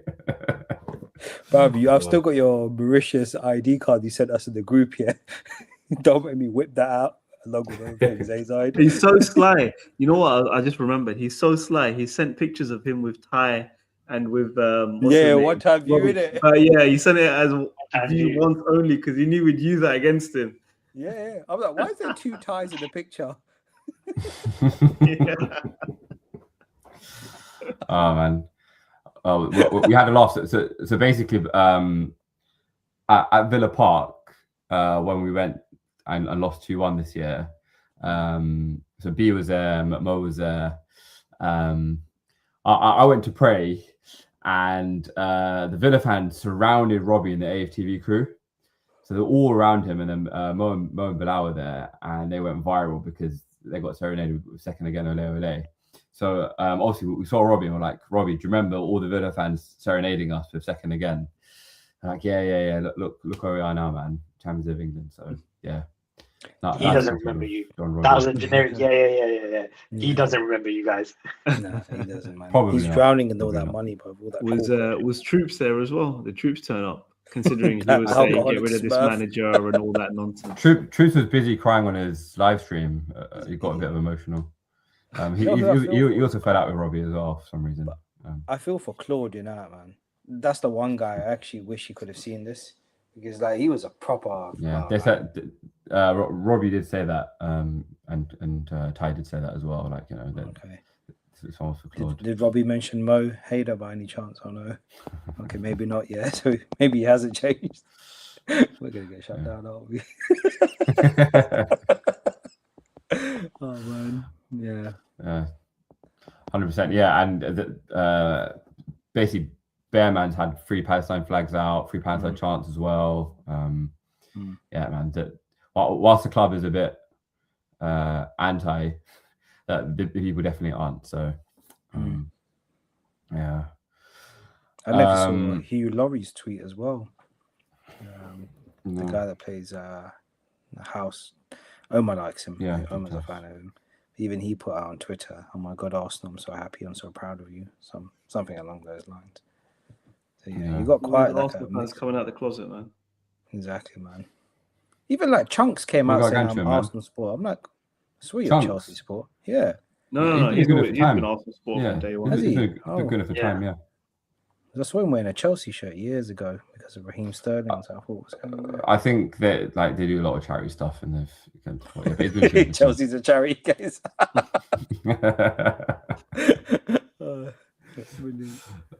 Babu, I've still got your Mauritius ID card you sent us in the group here. Don't make me whip that out along with everything Zahid. He's so sly. You know what? I just remembered. He's so sly. He sent pictures of him with Thai and with what's Yeah, his name? one time view Robbie. in it. Yeah, he sent it as time view view. once only because he knew we'd use that against him. Yeah. I'm like, why is there 2 ties in the picture? Yeah. Oh man, we had a laugh. So basically, at Villa Park, when we went and lost 2-1 this year, so B was there, Mo was there. I went to pray, and the Villa fans surrounded Robbie and the AFTV crew. So they're all around him, and then Mo and Bilal were there, and they went viral because they got serenaded with second again, ole ole. So obviously we saw Robbie and we're like, Robbie, do you remember all the Villa fans serenading us with second again? They're like, yeah. Look where we are now, man. Champions of England. So yeah. He doesn't remember you. That was a generic. Yeah. He doesn't remember you guys. No, he doesn't, man. Probably He's not. drowning in all Probably that not. money, bro. All that Was Troops there as well? The Troops turn up, considering he That was saying get alcoholic rid of this smurf. manager and all that nonsense. Truth was busy crying on his live stream. He got a bit of emotional. He also fell out with Robbie as well for some reason. I feel for Claude, you know, man. That's the one guy I actually wish he could have seen this because, like, he was a proper. Yeah, they said Robbie did say that, and Ty did say that as well. Like, you know, that Okay. it's almost for Claude. Did Robbie mention Mo Hader by any chance? Oh no. Okay, maybe not yet. So maybe he hasn't changed. We're gonna get shut down, aren't we? Oh man, yeah. 100%. Yeah, and basically, Bearman's had 3 Palestine flags out, 3 Palestine chants as well. Yeah, man. Whilst the club is a bit anti, the people definitely aren't. So, yeah. I never saw Hugh Laurie's tweet as well. The guy that plays the House. Omar likes him. Yeah, Omar's a fan of him. Even he put out on Twitter, "Oh my God, Arsenal! I'm so happy. I'm so proud of you." Something along those lines. So yeah, you got quite like Arsenal fans coming out the closet, man. Exactly, man. Even like Chunks came out saying I'm Arsenal support. I'm like, sweet, you're Chelsea support. Yeah. No. He's been Arsenal support from day one. Has he? He's been good for time, yeah. I saw him wearing a Chelsea shirt years ago because of Raheem Sterling. So I thought it was kind of I think that like they do a lot of charity stuff, and they've Chelsea's a charity case.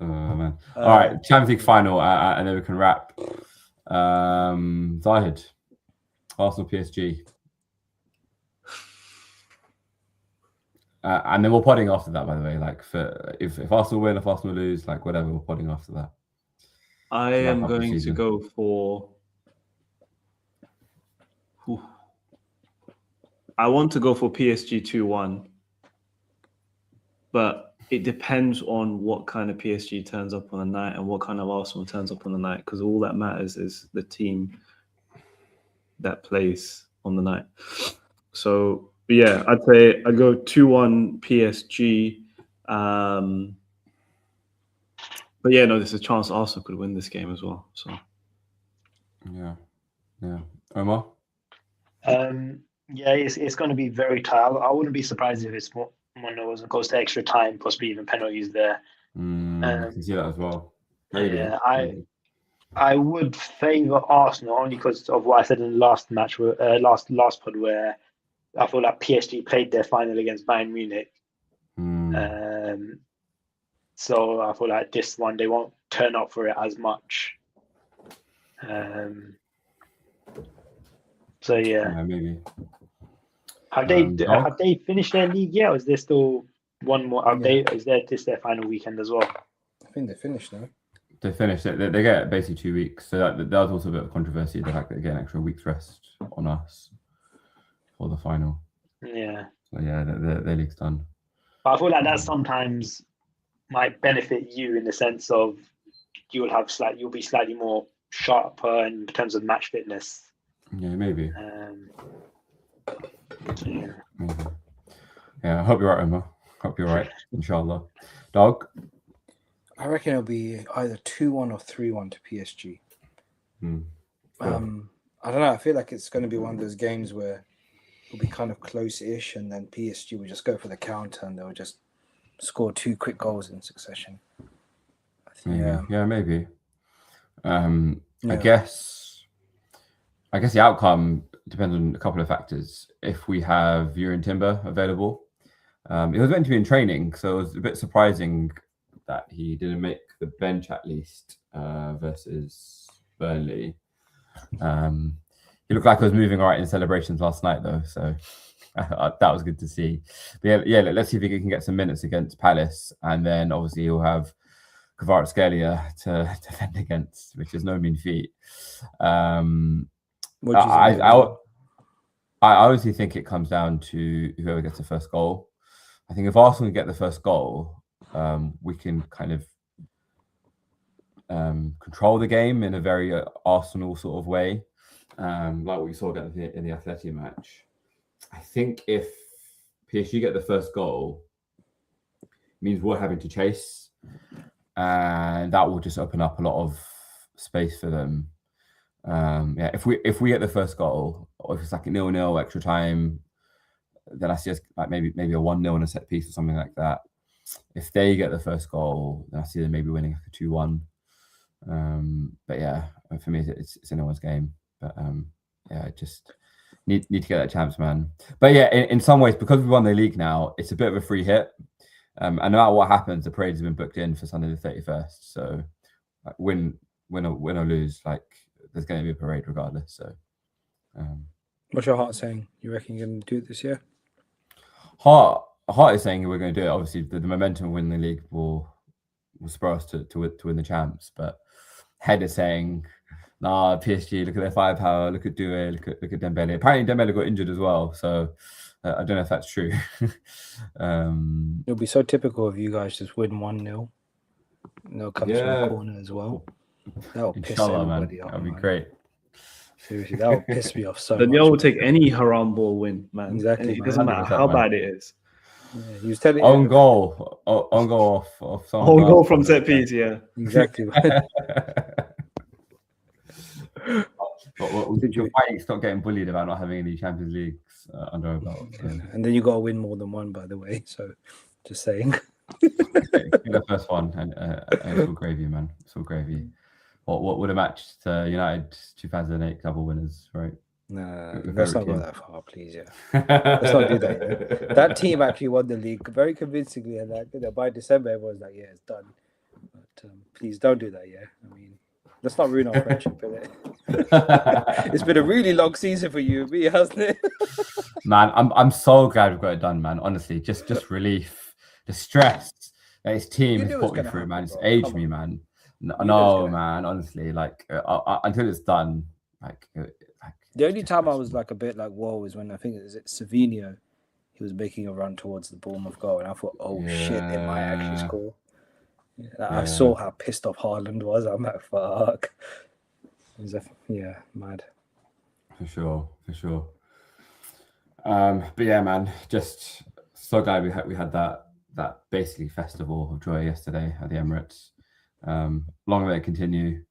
Man. All right, Champions League final, and then we can wrap. Zahid, Arsenal PSG. And then we're podding after that, by the way. Like, if Arsenal win, if Arsenal lose, like whatever, we're podding after that. I am going to go for. I want to go for PSG 2-1, but it depends on what kind of PSG turns up on the night and what kind of Arsenal turns up on the night, because all that matters is the team that plays on the night. So. But yeah, I'd say I'd go 2-1 PSG. But yeah, no, there's a chance Arsenal could win this game as well. So yeah. Omar? Yeah, it's going to be very tight. I wouldn't be surprised if it's one that goes to extra time, possibly even penalties there. I can see that as well. Maybe. Yeah, I would favour Arsenal only because of what I said in the last match, last pod, where I feel like PSG played their final against Bayern Munich. So I feel like this one, they won't turn up for it as much. So yeah. Maybe. Have they finished their league yet, or is there still one more update? Is this their final weekend as well? I think they finished now. They finished it. They get basically 2 weeks. So that was also a bit of controversy. The fact that they get an extra week's rest on us for the final. Yeah. So yeah, their league's done. But I feel like that sometimes might benefit you in the sense of you'll be slightly more sharper in terms of match fitness. Yeah, maybe. Yeah. Maybe. Yeah, I hope you're right, Omar. Hope you're right, inshallah. Dawg? I reckon it'll be either 2-1 or 3-1 to PSG. I don't know. I feel like it's going to be one of those games where it'll be kind of close-ish, and then PSG will just go for the counter and they'll just score 2 quick goals in succession. Maybe. Yeah. I guess the outcome depends on a couple of factors. If we have Urin Timber available, he was meant to be in training, so it was a bit surprising that he didn't make the bench at least versus Burnley. He looked like he was moving all right in celebrations last night, though, so that was good to see. But yeah, let's see if he can get some minutes against Palace, and then obviously he'll have Kvaratskhelia to defend against, which is no mean feat. I honestly think it comes down to whoever gets the first goal. I think if Arsenal get the first goal, we can kind of control the game in a very Arsenal sort of way, like what we saw in the Atleti match. I think if PSG get the first goal, it means we're having to chase, and that will just open up a lot of space for them. If we get the first goal, or if it's like a 0-0 extra time, then I see us like maybe a 1-0 in a set piece or something like that. If they get the first goal, then I see them maybe winning like a 2-1. But yeah, for me it's anyone's game. But just need to get that chance, man. But yeah, in some ways, because we won the league now, it's a bit of a free hit. And no matter what happens, the parade has been booked in for Sunday the 31st. So like, win or lose, like there's going to be a parade regardless. So What's your heart saying? You reckon you're going to do it this year? Heart is saying we're going to do it. Obviously, the momentum of winning the league will spur us to win the champs. But head is saying, nah, PSG, look at their firepower, look at Due, look at Dembele. Apparently, Dembele got injured as well. So I don't know if that's true. It'll be so typical of you guys just win 1-0. No comes from the corner as well. That'll piss everybody off. That'll be great. Seriously, that would piss me off so much. Danyaal will take any haram ball win, man. Exactly. It doesn't matter how bad it is. Yeah, he was telling Own goal off someone. Own goal from set piece, yeah. Exactly. You're fighting, stop getting bullied about not having any Champions Leagues under our belt. And then you got to win more than one, by the way. So, just saying. The first one, and it's all gravy, man. It's all gravy. What would have matched United 2008 double winners, right? Nah, let's not go that far, please. Yeah, let's not do that. Yeah. That team actually won the league very convincingly, and by December, everyone's like, "Yeah, it's done." But please don't do that. Yeah, I mean, let's not ruin our friendship with it. It's been a really long season for you and me, hasn't it? Man, I'm so glad we've got it done, man. Honestly, just relief, the stress that his team has put me through, man. It's aged me, man. No, man. Honestly, like until it's done, like the only time I was like a bit like, whoa, is when I think it Savinho. He was making a run towards the Bournemouth goal, and I thought, oh shit, they might actually score. I saw how pissed off Haaland was. I'm like, fuck. Mad. For sure. But yeah, man, just so glad we had that basically festival of joy yesterday at the Emirates. Long may it continue.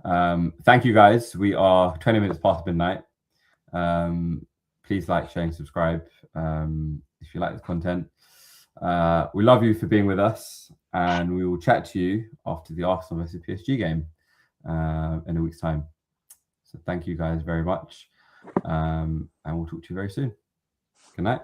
Thank you guys. We are 20 minutes past midnight. Please like, share, and subscribe if you like the content. We love you for being with us, and we will chat to you after the Arsenal versus PSG game in a week's time. So thank you guys very much, and we'll talk to you very soon. Good night.